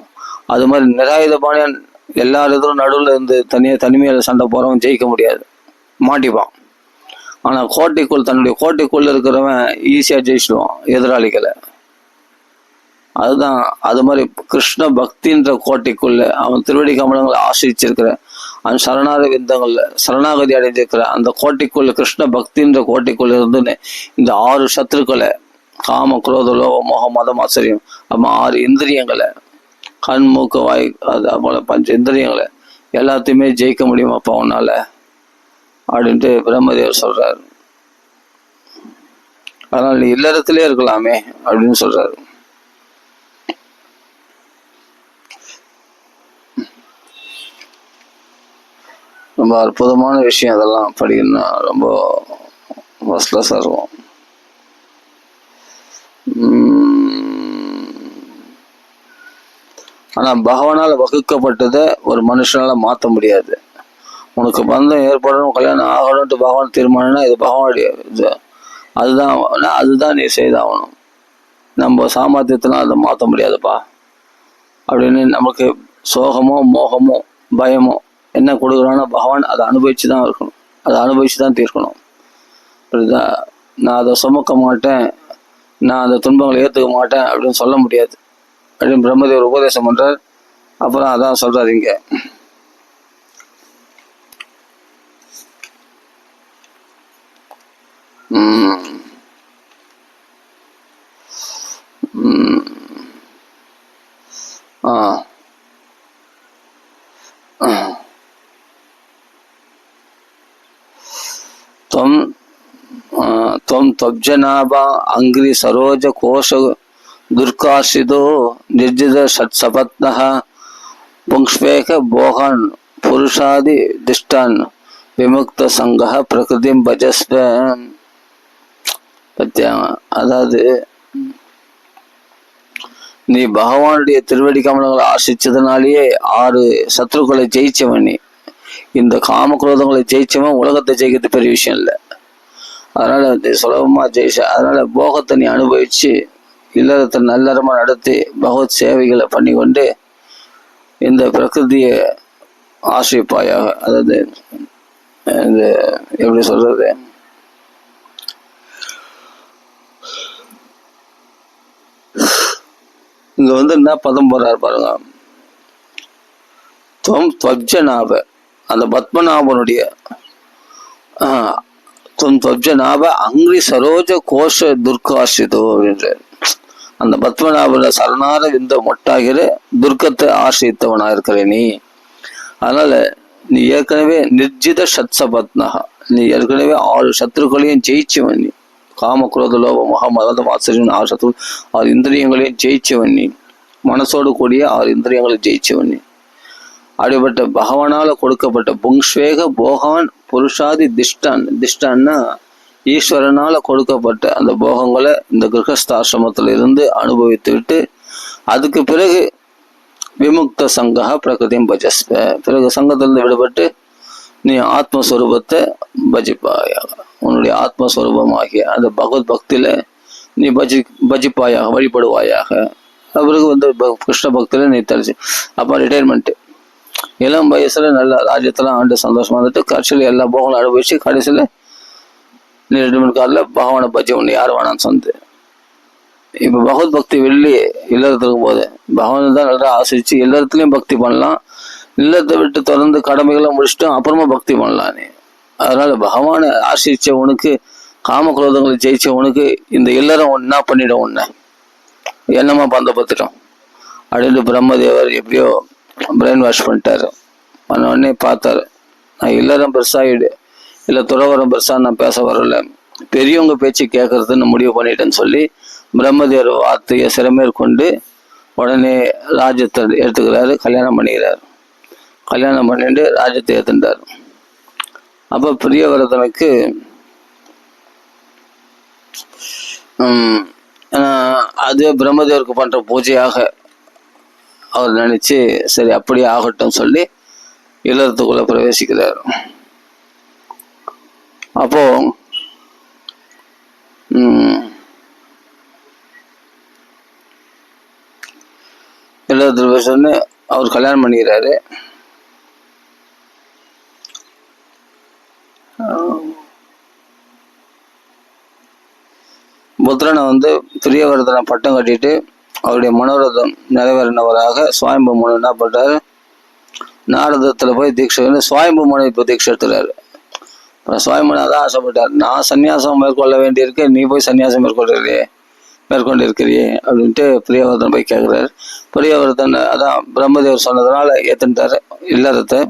அது மாதிரி நிராயுதபாணியன் எல்லா இடத்துலும் நடுவில் இருந்து தனிமையில சண்டை போறவன் ஜெயிக்க முடியாது. மாட்டிப்பான். ஆனா கோட்டைக்குள் தன்னுடைய கோட்டைக்குள்ள இருக்கிறவன் ஈஸியா ஜெயிச்சிடுவான் எதிராளிகளை. அதுதான் அது மாதிரி கிருஷ்ண பக்தின்ற கோட்டைக்குள்ள அவன் திருவடி கமலங்களை ஆசிரிச்சிருக்கிற அவன் சரணாகதி அடைஞ்சிருக்கிற அந்த கோட்டைக்குள்ள கிருஷ்ண பக்தின்ற கோட்டைக்குள்ள இருந்து இந்த 6 சத்துருக்களை காம குரோத லோக மோகம் மதம் ஆச்சரியம் அப்ப 6 இந்திரியங்களை கண் மூக்கு வாய் அது போல 5 இந்திரியங்களை எல்லாத்தையுமே ஜெயிக்க முடியுமாப்பா உன்னால அப்படின்ட்டு பிரம்மதேவர் சொல்றாரு. அதனால நீ இல்லறத்திலே இருக்கலாமே அப்படின்னு சொல்றாரு. ரொம்ப அற்புதமான விஷயம். அதெல்லாம் படிக்கணும்னா ரொம்ப வஸ்ட்லஸாக இருக்கும். ஆனால் பகவானால் வகுக்கப்பட்டதை ஒரு மனுஷனால் மாற்ற முடியாது. உனக்கு பந்தம் ஏற்படணும், கல்யாணம் ஆகணும்ட்டு பகவான் தீர்மானம்னா இது பகவானுடைய இது. அதுதான் நீ செய்தாகணும். நம்ம சாமர்த்தியத்தினால் அதை மாற்ற முடியாதுப்பா அப்படின்னு நமக்கு சோகமோ மோகமோ பயமோ என்ன கொடுக்குறானோ பகவான் அதை அனுபவிச்சு தான் இருக்கணும், அதை அனுபவிச்சு தான் தீர்க்கணும். புரியுதா? நான் அதை சுமக்க மாட்டேன், நான் அந்த துன்பங்களை ஏற்றுக்க மாட்டேன் அப்படின்னு சொல்ல முடியாது அப்படின்னு பிரம்மதேவர் உபதேசம் பண்றார். அப்புறம் அதான் சொல்றாரு இங்க, त्वब्जनाभा अंग्रि सरोज कोश दुर्काशिदो निर्जित षट्सपत्नः पुंक्ष्वेक भोगान् पुरुषादि दिष्टान् विमुक्त संगः प्रकृतिं भजस्व. பத்தியா? அதாவது நீ பகவானுடைய திருவடி கமலங்களை ஆசிச்சதுனாலேயே 6 சத்ருக்களை ஜெயிச்சவன். நீ இந்த காமக்ரோதங்களை ஜெயிச்சவன் உலகத்தை ஜெயிக்கிறது பெரிய விஷயம் இல்லை. அதனால சுலபமா ஜெயிச்ச. அதனால போகத்தை நீ அனுபவிச்சு இல்லறத்தை நல்லறமா நடத்தி பகவத் சேவைகளை பண்ணி கொண்டு இந்த பிரகிருதியை ஆசிரிப்பாயாக. அதாவது எப்படி சொல்றது, இங்க என்ன பதம் போறாரு பாருங்க. துவப்ஜநாப, அந்த பத்மநாபனுடைய துவப்ஜநாப அங்கிரி சரோஜ கோஷ துர்காசிதோ அப்படின்ற அந்த பத்மநாபன சரணார விந்த மொட்டாகிற துர்க்கத்தை ஆசிரித்தவனா இருக்கிற நீ. அதனால நீ ஏற்கனவே நிர்ஜித சத்சபத்னகா, நீ ஏற்கனவே 6 சத்ருக்களையும் ஜெயிச்சவன். நீ காம குரோத லோப மோகம் மதம் ஆச்சரியம் 6 சத்ரு 6 இந்திரியங்களையும் ஜெயிச்சவன். நீ மனசோடு கூடிய 6 இந்திரியங்களை ஜெயிச்சவன். நீ அப்படிப்பட்ட பகவானால கொடுக்கப்பட்ட புங்ஸ்வேக போகான் புருஷாதி திஷ்டான்னா ஈஸ்வரனால கொடுக்கப்பட்ட அந்த போகங்களை இந்த கிரகஸ்தாசிரமத்துல இருந்து அனுபவித்து விட்டு அதுக்கு பிறகு விமுக்த சங்கா பிரகிருதியும் பஜஸ்ப, பிறகு சங்கத்திலிருந்து விடுபட்டு நீ ஆத்மஸ்வரூபத்தை பஜிப்பாயாக. உன்னுடைய ஆத்மஸ்வரூபமாகிய அந்த பகவத் பக்தியில நீ பஜிப்பாயாக, வழிபடுவாயாக. பிறகு கிருஷ்ண பக்தியில நீ தெரிஞ்சு அப்ப ரிட்டையர்மெண்ட். இளம் வயசுல நல்ல ராஜ்யத்தெல்லாம் ஆண்டு சந்தோஷமா இருந்துட்டு கடைசியில் எல்லா போகங்களும் அனுபவிச்சு கடைசியில நீ ரிட்டையர்மெண்ட் காலில் பகவானை பஜ்ஜி ஒன்று யார் வேணான்னு சொன்னது. இப்ப பகவத் பக்தி வெள்ளி இல்லறத்துக்கும் போது பகவான் தான் நல்லா ஆசிரிச்சு எல்லாத்துலயும் பக்தி பண்ணலாம். இல்லத்தை விட்டு தொடர்ந்து கடமைகளை முடிச்சுட்டு அப்புறமா பக்தி பண்ணலாம் நீ. அதனால பகவானை ஆசிரிச்ச உனக்கு, காமக்ரோதங்களை ஜெயிச்ச உனக்கு இந்த இல்லறம் ஒன்னா பண்ணிடும், உன்னை என்னமா பந்தப்பத்துட்டோம் அப்படின்ட்டு பிரம்மதேவர் எப்படியோ பிரெயின் வாஷ் பண்ணிட்டாரு. பண்ண உடனே பார்த்தாரு, நான் இல்லறம் பெருசாகிடு இல்லை துறவரம் பெருசா நான் பேச வரல, பெரியவங்க பேச்சு கேட்கறதுன்னு முடிவு பண்ணிட்டேன்னு சொல்லி பிரம்மதேவர் வார்த்தையை சிறமேற்கொண்டு உடனே ராஜ்யத்தை எடுத்துக்கிறாரு, கல்யாணம் பண்ணிக்கிறாரு. கல்யாணம் பண்ணிட்டு ராஜ்யத்தை ஏத்துட்டார். அப்ப பிரியவரதனுக்கு அது பிரம்மதேவருக்கு பண்ற பூஜையாக அவர் நினைச்சு சரி அப்படியே ஆகட்டும் சொல்லி இல்லறத்துக்குள்ள பிரவேசிக்கிறார். அப்போ இல்லறத்துல பேசன்னு அவர் கல்யாணம் பண்ணிக்கிறாரு. புத்திரனை வந்து பிரியவர்தனை பட்டம் கட்டிட்டு அவருடைய மனோரதம் நிறைவேறினவராக சுவாயம்பு மனு என்ன பண்றாரு, நாரதத்துல போய் தீட்சை வந்து சுவாயம்பு மனு இப்போ தீட்சை எடுத்துறாரு. சுவாயம்பு தான் ஆசைப்பட்டார், நான் சன்னியாசம் மேற்கொள்ள வேண்டியிருக்கு, நீ போய் சன்னியாசம் மேற்கொண்டு இருக்கிறியே அப்படின்ட்டு பிரியவர்தன் போய் கேட்கிறாரு. பிரியவர்தன் அதான் பிரம்மதேவர் சொன்னதுனால ஏத்துட்டாரு இல்லறத்தை.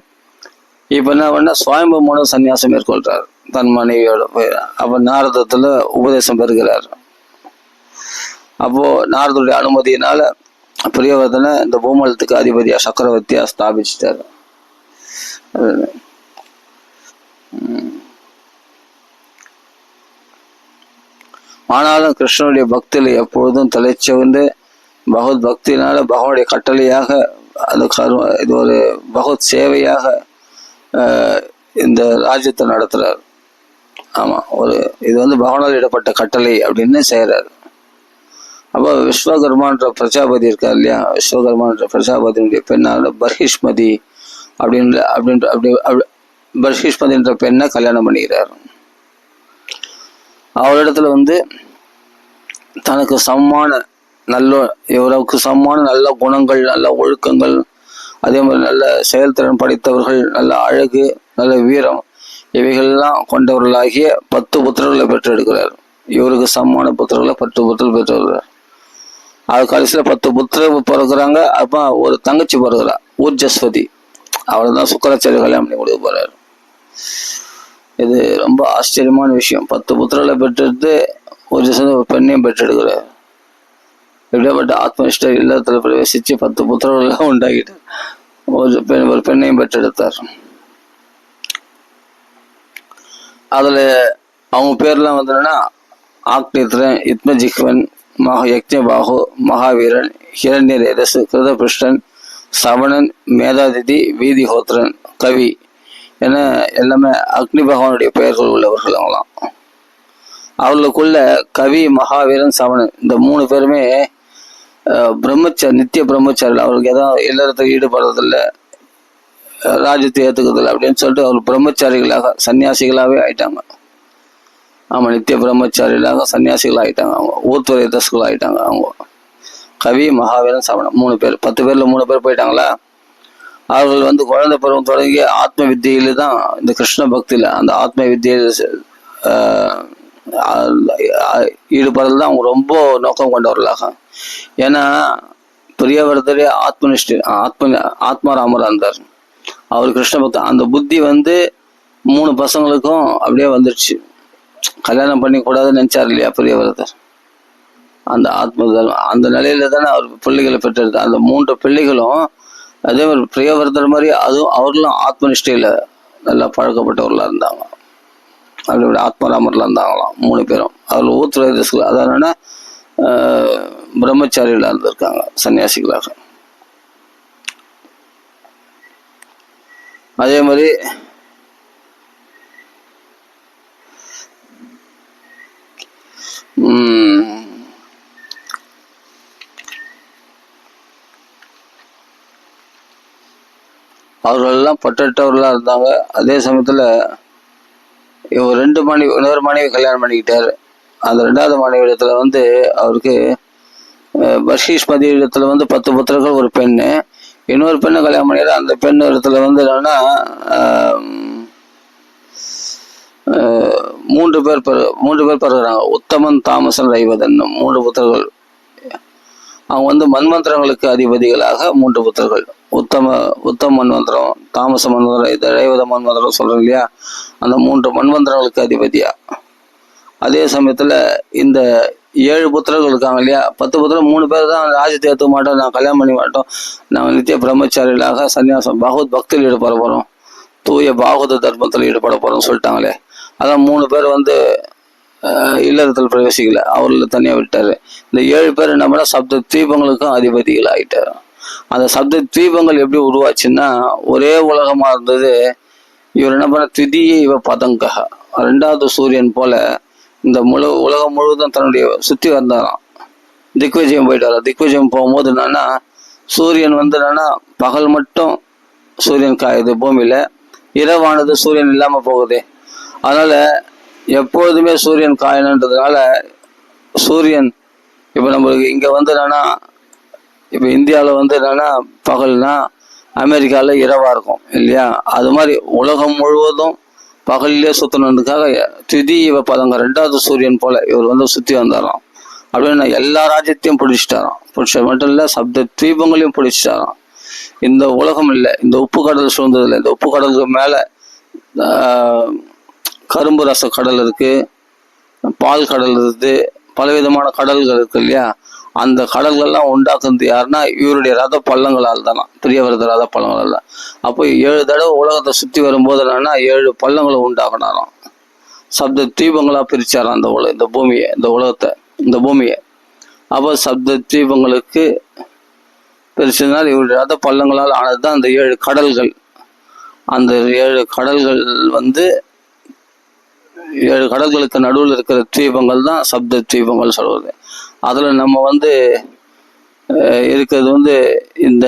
இப்ப என்ன பண்ண, சுவாயம்பு மனு சன்னியாசம் மேற்கொள்றாரு தன் மனைவியோட போய். அப்ப நாரதத்துல உபதேசம் பெறுகிறார். அப்போ நாரதுடைய அனுமதியினால பிரியவர்தனை இந்த பூமண்டலத்துக்கு அதிபதியா சக்கரவர்த்தியா ஸ்தாபிச்சிட்டாரு. ஆனாலும் கிருஷ்ணனுடைய பக்தியில எப்பொழுதும் தலைச்சவந்து பகவத் பக்தியினால பகவானுடைய கட்டளையாக அந்த இது ஒரு பகவத் சேவையாக இந்த ராஜ்யத்தை நடத்துறாரு. ஆமா, இது வந்து பகவானால் இடப்பட்ட கட்டளை அப்படின்னு செய்யறாரு. அப்போ விஸ்வகர்மான்ற பிரஜாபதி இருக்கார் இல்லையா, விஸ்வகர்மான்ற பிரஜாபதியினுடைய பெண்ணான பர்ஹிஷ்மதி பர்ஹிஷ்மதின்ற பெண்ணை கல்யாணம் பண்ணிக்கிறார். அவரிடத்துல வந்து தனக்கு சமமான இவருக்கு சமமான நல்ல குணங்கள், நல்ல ஒழுக்கங்கள், அதே மாதிரி நல்ல செயல்திறன் படைத்தவர்கள், நல்ல அழகு, நல்ல வீரம், இவைகள்லாம் கொண்டவர்களாகிய 10 புத்திரர்களை பெற்றெடுக்கிறார். இவருக்கு சமமான புத்திரர்களை 10 புத்திரர்கள் பெற்றெடுக்கிறார். அது கடைசியில 10 புத்திரர்கள் பிறகுறாங்க. அப்ப ஒரு தங்கச்சி பிறகுறா, ஊர்ஜஸ்வதி. அவள் தான் சுக்கராச்சாரிய கல்யாணம் பண்ணி கொடுக்க போறாரு. இது ரொம்ப ஆச்சரியமான விஷயம். 10 புத்திரர்களை பெற்றெடுத்து ஊர்ஜஸ்வதி ஒரு பெண்ணையும் பெற்றெடுக்கிறார். எப்படியாப்பட்ட ஆத்மனிஷ்ட இல்லத்துல பிரவேசிச்சு 10 புத்திரர்களெல்லாம் உண்டாக்கிட்டார். ஒரு பெண்ணையும் பெற்றெடுத்தார். அதுல அவங்க பேர்லாம் வந்ததுன்னா ஆக்னித்ரன், இத்மஜிக்வன், யக்ஞபாகு, மகாவீரன், ஹிரண்யரேதஸ், கிருதபிருஷ்டன், சவணன், மேதாதிதி, வீதிஹோத்ரன், கவி என எல்லாமே அக்னி பகவானுடைய பெயர்கள் உள்ளவர்கள். அவங்களாம் அவர்களுக்குள்ள கவி, மகாவீரன், சவணன் இந்த 3 பேருமே நித்திய பிரம்மச்சாரிகள். அவருக்கு ஏதாவது இல்லறத்துக்கு ஈடுபடுறதில்லை, ராஜ்யத்தை ஏற்றுக்கிறதில்லை அப்படின்னு சொல்லிட்டு அவர் பிரம்மச்சாரிகளாக சன்னியாசிகளாகவே ஆயிட்டாங்க. ஆமாம், நித்திய பிரம்மச்சாரிகளாக சன்னியாசிகள் ஆகிட்டாங்க. அவங்க ஊர்த்துறை தஸ்கள் ஆகிட்டாங்க. அவங்க கவி, மகாவீரன், சவணன் 3 பேர். 10 பேர்ல 3 பேர் போயிட்டாங்களா. அவர்கள் வந்து குழந்தை பருவம் தொடங்கிய ஆத்ம வித்தியில தான், இந்த கிருஷ்ண பக்தியில அந்த ஆத்ம வித்தியில ஈடுபடுறது தான் அவங்க ரொம்ப நோக்கம் கொண்டவர்களாக. ஏன்னா பிரியவர்தரே ஆத்மராமரா இருந்தார். அவர் கிருஷ்ண பக்தன். அந்த புத்தி வந்து 3 பசங்களுக்கும் அப்படியே வந்துடுச்சு. கல்யாணம் பண்ணி கூடாதுன்னு நினைச்சார் இல்லையா பிரியவர்தர். அந்த அந்த நிலையில தானே அவர் பிள்ளைகளை பெற்றெடுத்தார். அந்த 3 பிள்ளைகளும் அதே மாதிரி பிரியவர்தர் மாதிரி அதுவும் அவர்களும் ஆத்மனிஷ்டையில நல்லா பழக்கப்பட்டவர்களா இருந்தாங்க. அப்படி ஆத்மராமர்ல இருந்தாங்களாம் 3 பேரும். அவர்கள் ஊத்துறை அதாவது பிரம்மச்சாரிகளா இருந்திருக்காங்க, சன்னியாசிகளாக. அதே மாதிரி அவர்கள் எல்லாம் பட்டவர்களா இருந்தாங்க. அதே சமயத்துல இவர் இன்னொரு மனைவி கல்யாணம் பண்ணிக்கிட்டாரு. அந்த 2வது மனைவி இடத்துல வந்து அவருக்கு பர்ஹிஷ்மதி இடத்துல வந்து 10 புத்திரர்கள், ஒரு பெண்ணு. இன்னொரு பெண்ணை கல்யாணம் பண்ணிடுற. அந்த பெண் இடத்துல வந்து என்னன்னா 3 பேர் பிறகுறாங்க. உத்தமன், தாமசன், ரைவதன் 3 புத்திரர்கள். அவங்க வந்து மன்வந்திரங்களுக்கு அதிபதிகளாக 3 புத்திரர்கள். உத்தம மன்வந்திரம், தாமச மன்வந்திரம், இது ரைவத மன்வந்திரம் சொல்றோம் இல்லையா, அந்த 3 மன்வந்திரங்களுக்கு அதிபதியா. அதே சமயத்துல இந்த 7 புத்திரர்கள் இருக்காங்க இல்லையா, 10 புத்திரம் 3 பேர் தான் ராஜ்யத்தை ஏற்க மாட்டோம், நான் கல்யாணம் பண்ணி மாட்டோம், நாங்கள் நித்திய பிரம்மச்சாரிகளாக சன்னியாசம் பகவத் பக்தியில் ஈடுபட போறோம், தூய பாகவத தர்மத்தில் ஈடுபட போறோம்னு சொல்லிட்டாங்களே. அதான் 3 பேர் வந்து இல்லறத்தில் பிரவேசிக்கல, அவர்ல தனியா விட்டாரு. இந்த 7 பேர் என்ன பண்ணா சப்த தீபங்களுக்கும் அதிபதிகள் ஆயிட்டாரு. அந்த சப்த தீபங்கள் எப்படி உருவாச்சுன்னா, ஒரே உலகமா இருந்தது. இவர் என்ன பண்ண, திதியை இவ பதங்கா, 2வது சூரியன் போல இந்த உலகம் முழுவதும் தன்னுடைய சுத்தி வந்தாராம். திக்விஜயம் போயிட்டாரா. திக்விஜயம் போகும்போது என்னன்னா, சூரியன் வந்து என்னன்னா பகல் மட்டும் சூரியன் காயுது பூமியில, இரவானது சூரியன் இல்லாம போகுது. அதனால எப்பொழுதுமே சூரியன் காயணுன்றதுனால சூரியன் இப்போ நம்மளுக்கு இங்கே வந்து என்னன்னா, இப்போ இந்தியாவில் வந்து என்னன்னா பகல்னா அமெரிக்காவில் இரவாக இருக்கும் இல்லையா? அது மாதிரி உலகம் முழுவதும் பகல்லே சுற்றணுன்றதுக்காக திதி இவ பதங்க 2வது சூரியன் போல இவர் வந்து சுற்றி வந்தாராம். அப்படின்னு எல்லா ராஜ்யத்தையும் பிடிச்சிட்டாராம். பிடிச்சது மட்டும் இல்லை, சப்த தீபங்களையும் பிடிச்சிட்டாராம். இந்த உலகம் இல்லை, இந்த உப்பு கடல் சூழ்ந்ததில்லை. இந்த உப்பு கடலுக்கு மேலே கரும்பு ரச கடல் இருக்கு, பால் கடல் இருக்குது, பலவிதமான கடல்கள் இருக்கு இல்லையா? அந்த கடல்கள்லாம் உண்டாக்குறது யாருன்னா இவருடைய ரத பள்ளங்களால் தானா, பிரியவரத ரத பள்ளங்களால் தான். அப்போ 7 தடவை உலகத்தை சுற்றி வரும்போது என்னன்னா 7 பள்ளங்களை உண்டாக்குனாராம். சப்த தீபங்களா பிரிச்சாராம் இந்த பூமியை, இந்த உலகத்தை, இந்த பூமியை. அப்போ சப்த தீபங்களுக்கு பிரிச்சதுனால இவருடைய ரத பள்ளங்களால் ஆனது தான் அந்த 7 கடல்கள். அந்த 7 கடல்கள் வந்து 7 கடல்களுக்கு நடுவில் இருக்கிற தீபங்கள் தான் சப்த தீபங்கள் சொல்வது. அதில் நம்ம வந்து இருக்கிறது வந்து இந்த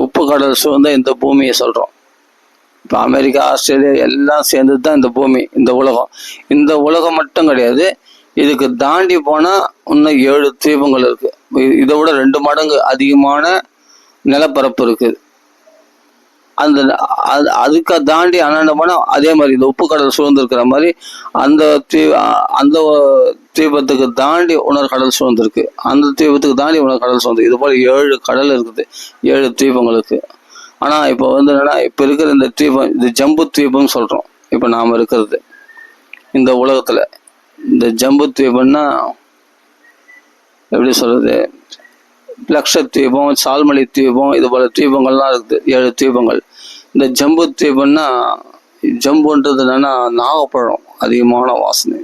உப்பு கடல் சூழ்ந்த இந்த பூமியை சொல்கிறோம். இப்போ அமெரிக்கா, ஆஸ்திரேலியா எல்லாம் சேர்ந்தது தான் இந்த பூமி, இந்த உலகம். இந்த உலகம் மட்டும் கிடையாது, இதுக்கு தாண்டி போனால் இன்னும் 7 தீபங்கள் இருக்குது. இதை விட 2 மடங்கு அதிகமான நிலப்பரப்பு இருக்குது. அதுக்கு தாண்டி அண்ணாண்ட போனால் அதே மாதிரி இந்த உப்பு கடல் சூழ்ந்திருக்கிற மாதிரி அந்த தீபத்துக்கு தாண்டி உணர் கடல் சூழ்ந்திருக்கு, அந்த தீபத்துக்கு தாண்டி உணர் கடல் சூழ்ந்து, இது போல் 7 கடல் இருக்குது 7 தீபங்களுக்கு. ஆனால் இப்போ வந்து என்னன்னா, இப்போ இருக்கிற இந்த தீபம் இது ஜம்பு தீபம்னு சொல்கிறோம். இப்போ நாம் இருக்கிறது இந்த உலகத்தில் இந்த ஜம்பு தீபம்னா எப்படி சொல்றது, லக்ஷத்தீபம், சால்மலி தீபம், இது போல தீபங்கள்லாம் இருக்குது 7 தீபங்கள். இந்த ஜம்பு தீபம்னா, ஜம்புன்றது என்னன்னா நாகப்பழம், அதிகமான வாசனை,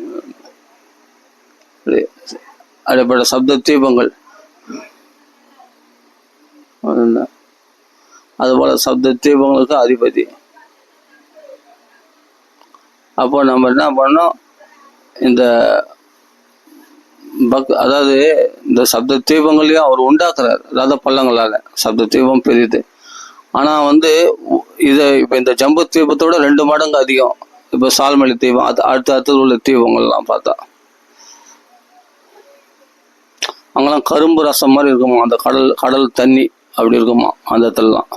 அப்படிப்பட்ட சப்த தீபங்கள். அதுபோல சப்த தீபங்களுக்கு அதிபதி. அப்போ நம்ம என்ன பண்ணோம், இந்த அதாவது இந்த சப்த தீபங்களையும் அவர் உண்டாக்குறார் ரத பள்ளங்களால. சப்த தீபம் பெரியது, ஆனால் வந்து இதை இப்போ இந்த ஜம்பு தீபத்தோட 2 மடங்கு அதிகம். இப்போ சால்மலி தீபம், அடுத்து உள்ள தீபங்கள்லாம் பார்த்தா அங்கெல்லாம் கரும்பு ரசம் மாதிரி இருக்குமா, அந்த கடல் தண்ணி அப்படி இருக்குமா அந்த இடத்துலலாம்.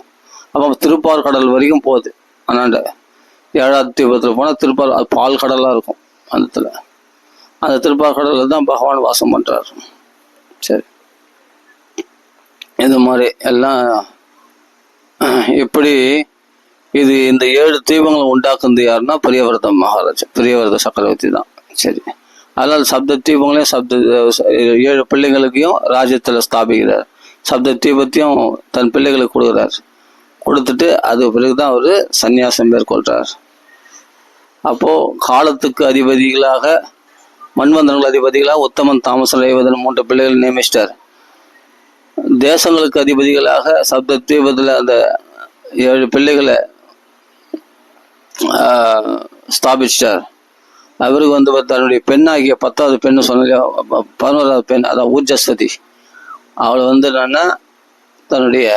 அப்போ திருப்பார் கடல் வரைக்கும் போகுது. அண்ணாண்ட 7வது தீபத்தில் போனால் திருப்பார், அது பால் கடலாக இருக்கும் அந்த இடத்துல. அந்த திருப்பாக்கடலில் தான் பகவான் வாசம் பண்ணுறார். சரி, இது மாதிரி எல்லாம் இப்படி இது இந்த 7 தீபங்களை உண்டாக்குறது யாருன்னா பிரியவரத மகாராஜா, பிரியவரத சக்கரவர்த்தி தான். சரி, அதனால் சப்த தீபங்களையும் 7 பிள்ளைங்களுக்கையும் ராஜ்யத்தில் ஸ்தாபிக்கிறார். சப்த தீபத்தையும் தன் பிள்ளைகளுக்கு கொடுக்குறார். கொடுத்துட்டு அது பிறகுதான் அவர் சந்நியாசம் மேற்கொள்கிறார். அப்போது காலத்துக்கு அதிபதிகளாக, மண்வந்தனங்கள் அதிபதிகளாக உத்தமன், தாமசன், ரைவதன் 3 பிள்ளைகள் நியமிச்சிட்டார். தேசங்களுக்கு அதிபதிகளாக சப்த தீபத்தில் அந்த 7 பிள்ளைகளை ஸ்தாபிச்சிட்டார். அவருக்கு வந்து தன்னுடைய பெண்ணாகிய 10வது பெண்ணு சொன்ன 11வது பெண், அதான் ஊர்ஜஸ்வதி, அவளை வந்து என்னன்னா தன்னுடைய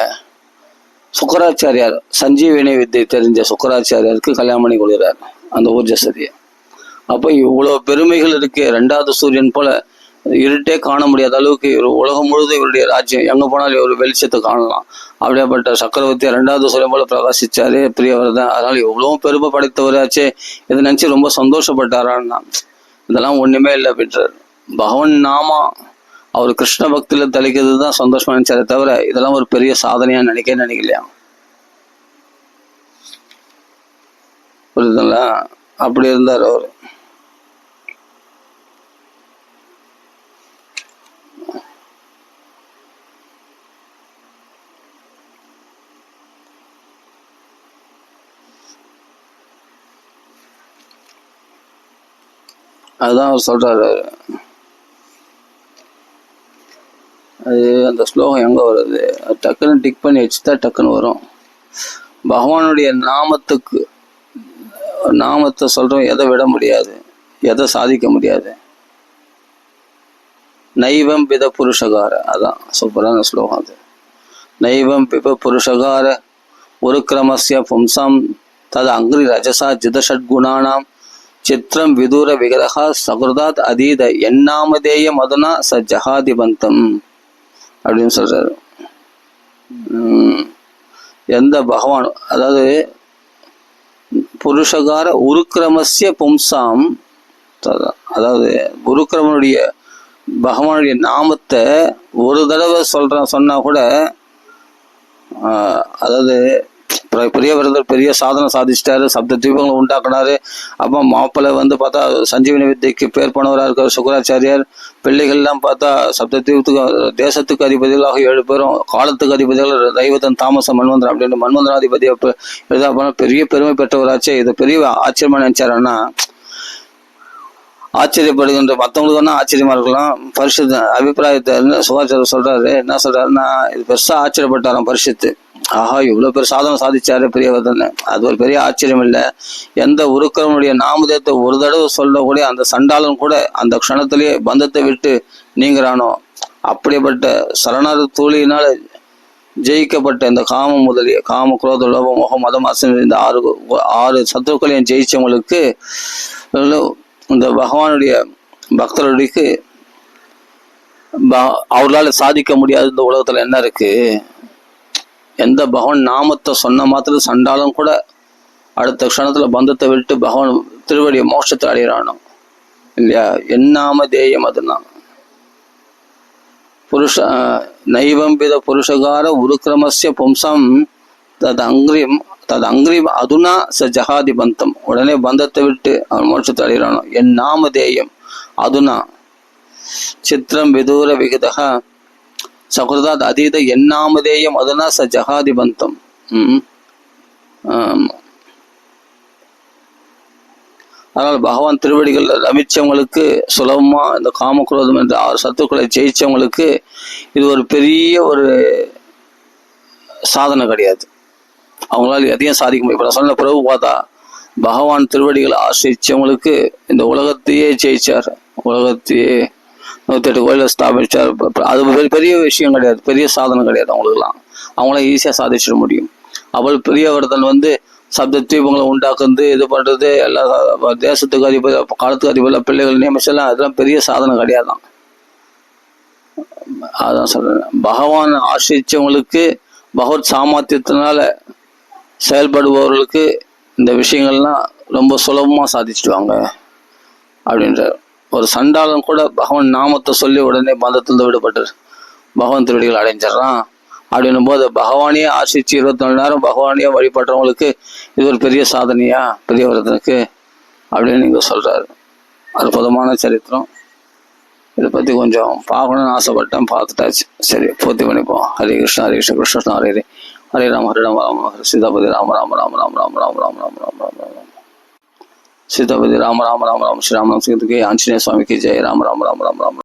சுக்கராச்சாரியார், சஞ்சீவினி வித்தை தெரிஞ்ச சுக்கராச்சாரியாருக்கு கல்யாணம் பண்ணி கொடுக்குறார் அந்த ஊர்ஜஸ்வதியை. அப்போ இவ்வளோ பெருமைகள் இருக்கு. 2வது சூரியன் போல இருட்டே காண முடியாத அளவுக்கு உலகம் முழுவதும் இவருடைய ராஜ்யம், எங்கே போனாலும் இவர் வெளிச்சத்தை காணலாம். அப்படியேப்பட்ட சக்கரவர்த்தி 2வது சூரியன் போல பிரகாசிச்சாரு பிரியவரதன். அதனால எவ்வளோ பெருமை படைத்தவராச்சே, இதை நினச்சி ரொம்ப சந்தோஷப்பட்டாரான்னா, இதெல்லாம் ஒன்றுமே இல்லை அப்படின்றார். பகவான் நாமா அவர் கிருஷ்ண பக்தியில் தெளிக்கிறது தான் சந்தோஷமா நினைச்சாரே தவிர இதெல்லாம் ஒரு பெரிய சாதனையா நினைக்கலையா. புரியுதுங்களா? அப்படி இருந்தார் அவர். அதுதான் அவர் சொல்றாரு. அது அந்த ஸ்லோகம் எங்கே வருது, டக்குன்னு டிக் பண்ணி வச்சுட்டா டக்குன்னு வரும். பகவானுடைய நாமத்தை சொல்கிறோம், எதை விட முடியாது, எதை சாதிக்க முடியாது. நைவம் பித புருஷகார, அதான் சூப்பரான ஸ்லோகம் அது. நைவம் பிப புருஷகார ஒரு கிரமஸ்ய பும்சம் தது அங்கிரி ரஜசா ஜித ஷட்குணானாம் சித்திரம் விதூர விகதா சகுர்தாத் அதீத எண்ணாமதேய மதுனா ச ஜஹாதிபந்தம் அப்படின்னு சொல்றாரு. எந்த பகவான், அதாவது புருஷகார உருக்கிரமசிய பும்சாம், அதாவது உருக்கிரமனுடைய பகவானுடைய நாமத்தை ஒரு தடவை சொன்னா கூட, அதாவது பெரியவர்கள் பெரிய சாதனை சாதிச்சிட்டாரு, சப்த தீபங்களை உண்டாக்குனாரு. அப்போ மாப்பிள்ளை பார்த்தா சஞ்சீவனி வித்தைக்கு பேர் போனவராக இருக்கிற சுக்கராச்சாரியார், பிள்ளைகள்லாம் பார்த்தா சப்த தீபத்துக்கு தேசத்துக்கு அதிபதிகளாக 7 பேரும், காலத்துக்கு அதிபதிகள் தைவதன் தாமச மன்வந்தரம் அப்படின்னு மன்வந்தராதிபதியை எழுதா போன பெரிய பெருமை பெற்றவராச்சே. இது பெரிய ஆச்சரியமா நினைச்சாருன்னா, ஆச்சரியப்படுகின்ற மற்றவங்களுக்கு ஆச்சரியமா இருக்கலாம். பரிசுத்த அபிப்பிராயத்தை சுகாச்சாரம் சொல்றாரு, என்ன சொல்றாருன்னா, இது பெருசா ஆச்சரியப்பட்டாராம் பரிசுத்து. ஆஹா, இவ்வளவு பேர் சாதனை சாதிச்சாரு பெரியவர். அது ஒரு பெரிய ஆச்சரியம் இல்லை. எந்த உருக்கிறவனுடைய நாமதத்தை ஒரு தடவை சொல்லக்கூடிய அந்த சண்டாளன் கூட அந்த க்ஷணத்திலேயே பந்தத்தை விட்டு நீங்கிறானோ, அப்படிப்பட்ட சரணாத தூளியினால ஜெயிக்கப்பட்ட இந்த காமம் முதலிய காம குரோத லோபம் மோகம் மதம் அசம் இந்த 6 சத்துருக்களையும் ஜெயிச்சவங்களுக்கு இந்த பகவானுடைய பக்தர்களுக்கு அவர்களால் சாதிக்க முடியாது இந்த உலகத்துல என்ன இருக்கு. எந்த பகவான் நாமத்தை சொன்ன மாத்திரம் சண்டாலும் கூட அடுத்த க்ஷணத்துல பந்தத்தை விட்டு பகவான் திருவடிய மோட்சத்தை அடைகிறானோ இல்லையா. என்னாம தேயம் அதுனா புருஷ நைவம்பித புருஷகார உருக்கிரமசிய பும்சம் தது அங்கிரிம் அதுனா ச ஜஹாதி பந்தம். உடனே பந்தத்தை விட்டு அவன் மோட்சத்தை அடைகிறானோ. என் நாம தேயம் அதுனா சித்திரம் விதூர விகிதா சகுர்தாத் அதீத எண்ணாமதேயம் அதுனா ச ஜஹாதி பந்தம். அதனால் பகவான் திருவடிகள் ரமிச்சவங்களுக்கு சுலபமா இந்த காமக்ரோதம் என்ற 6 சத்துக்களை ஜெயிச்சவங்களுக்கு இது ஒரு பெரிய ஒரு சாதனை கிடையாது. அவங்களால எதையும் சாதிக்க முடியும். இப்ப நான் சொன்ன பிறகு பார்த்தா பகவான் திருவடிகளை ஆசிரிச்சவங்களுக்கு இந்த உலகத்தையே ஜெயிச்சார், உலகத்தையே 108 கோயில ஸ்தாபிச்சார். அது பெரிய விஷயம் கிடையாது, பெரிய சாதனை கிடையாது அவங்களுக்குலாம். அவங்களாம் ஈஸியா சாதிச்சிட முடியும். அவள் பிரியவர்தன் சப்த தீபங்களை உண்டாக்குறது, இது பண்றது, எல்லா தேசத்துக்கு அதிபதி காலத்துக்கு அதிபதி பிள்ளைகள் நியமிச்செல்லாம் அதெல்லாம் பெரிய சாதனை கிடையாதான். அதான் சொல்றேன், பகவான் ஆசிரிச்சவங்களுக்கு பகவத் சாமர்த்தியத்தினால செயல்படுபவர்களுக்கு இந்த விஷயங்கள்லாம் ரொம்ப சுலபமா சாதிச்சுடுவாங்க அப்படின்ற. ஒரு சண்டாளன் கூட பகவான் நாமத்தை சொல்லி உடனே பந்தத்திலிருந்து விடுபட்டு பகவான் திருவடிகள் அடைஞ்சிடறான். அப்படின்னும் போது பகவானையே ஆசிரிச்சு 24 நேரம் பகவானையே வழிபடுறவங்களுக்கு இது ஒரு பெரிய சாதனையா பெரியவரதனுக்கு அப்படின்னு நீங்க சொல்றாரு. அற்புதமான சரித்திரம். இதை பத்தி கொஞ்சம் பார்க்கணும்னு ஆசைப்பட்டேன், பார்த்துட்டாச்சு. சரி, பூர்த்தி பண்ணிப்போம். ஹரே கிருஷ்ணா ஹரே கிருஷ்ண கிருஷ்ண ஹரே ஹரே ராம ஹரே ராம ராம ஹரே சீதாபதி ராம ராம ராம ராம ராம ராம ராம ராம ராம ராம ராம சீதாபதி ராம ராம ராம ராம ஸ்ரீராம சீதுக்கு ஆஞ்சநேய சுவாமிக்கு ஜெய ராம ராம ராம ராம ராம.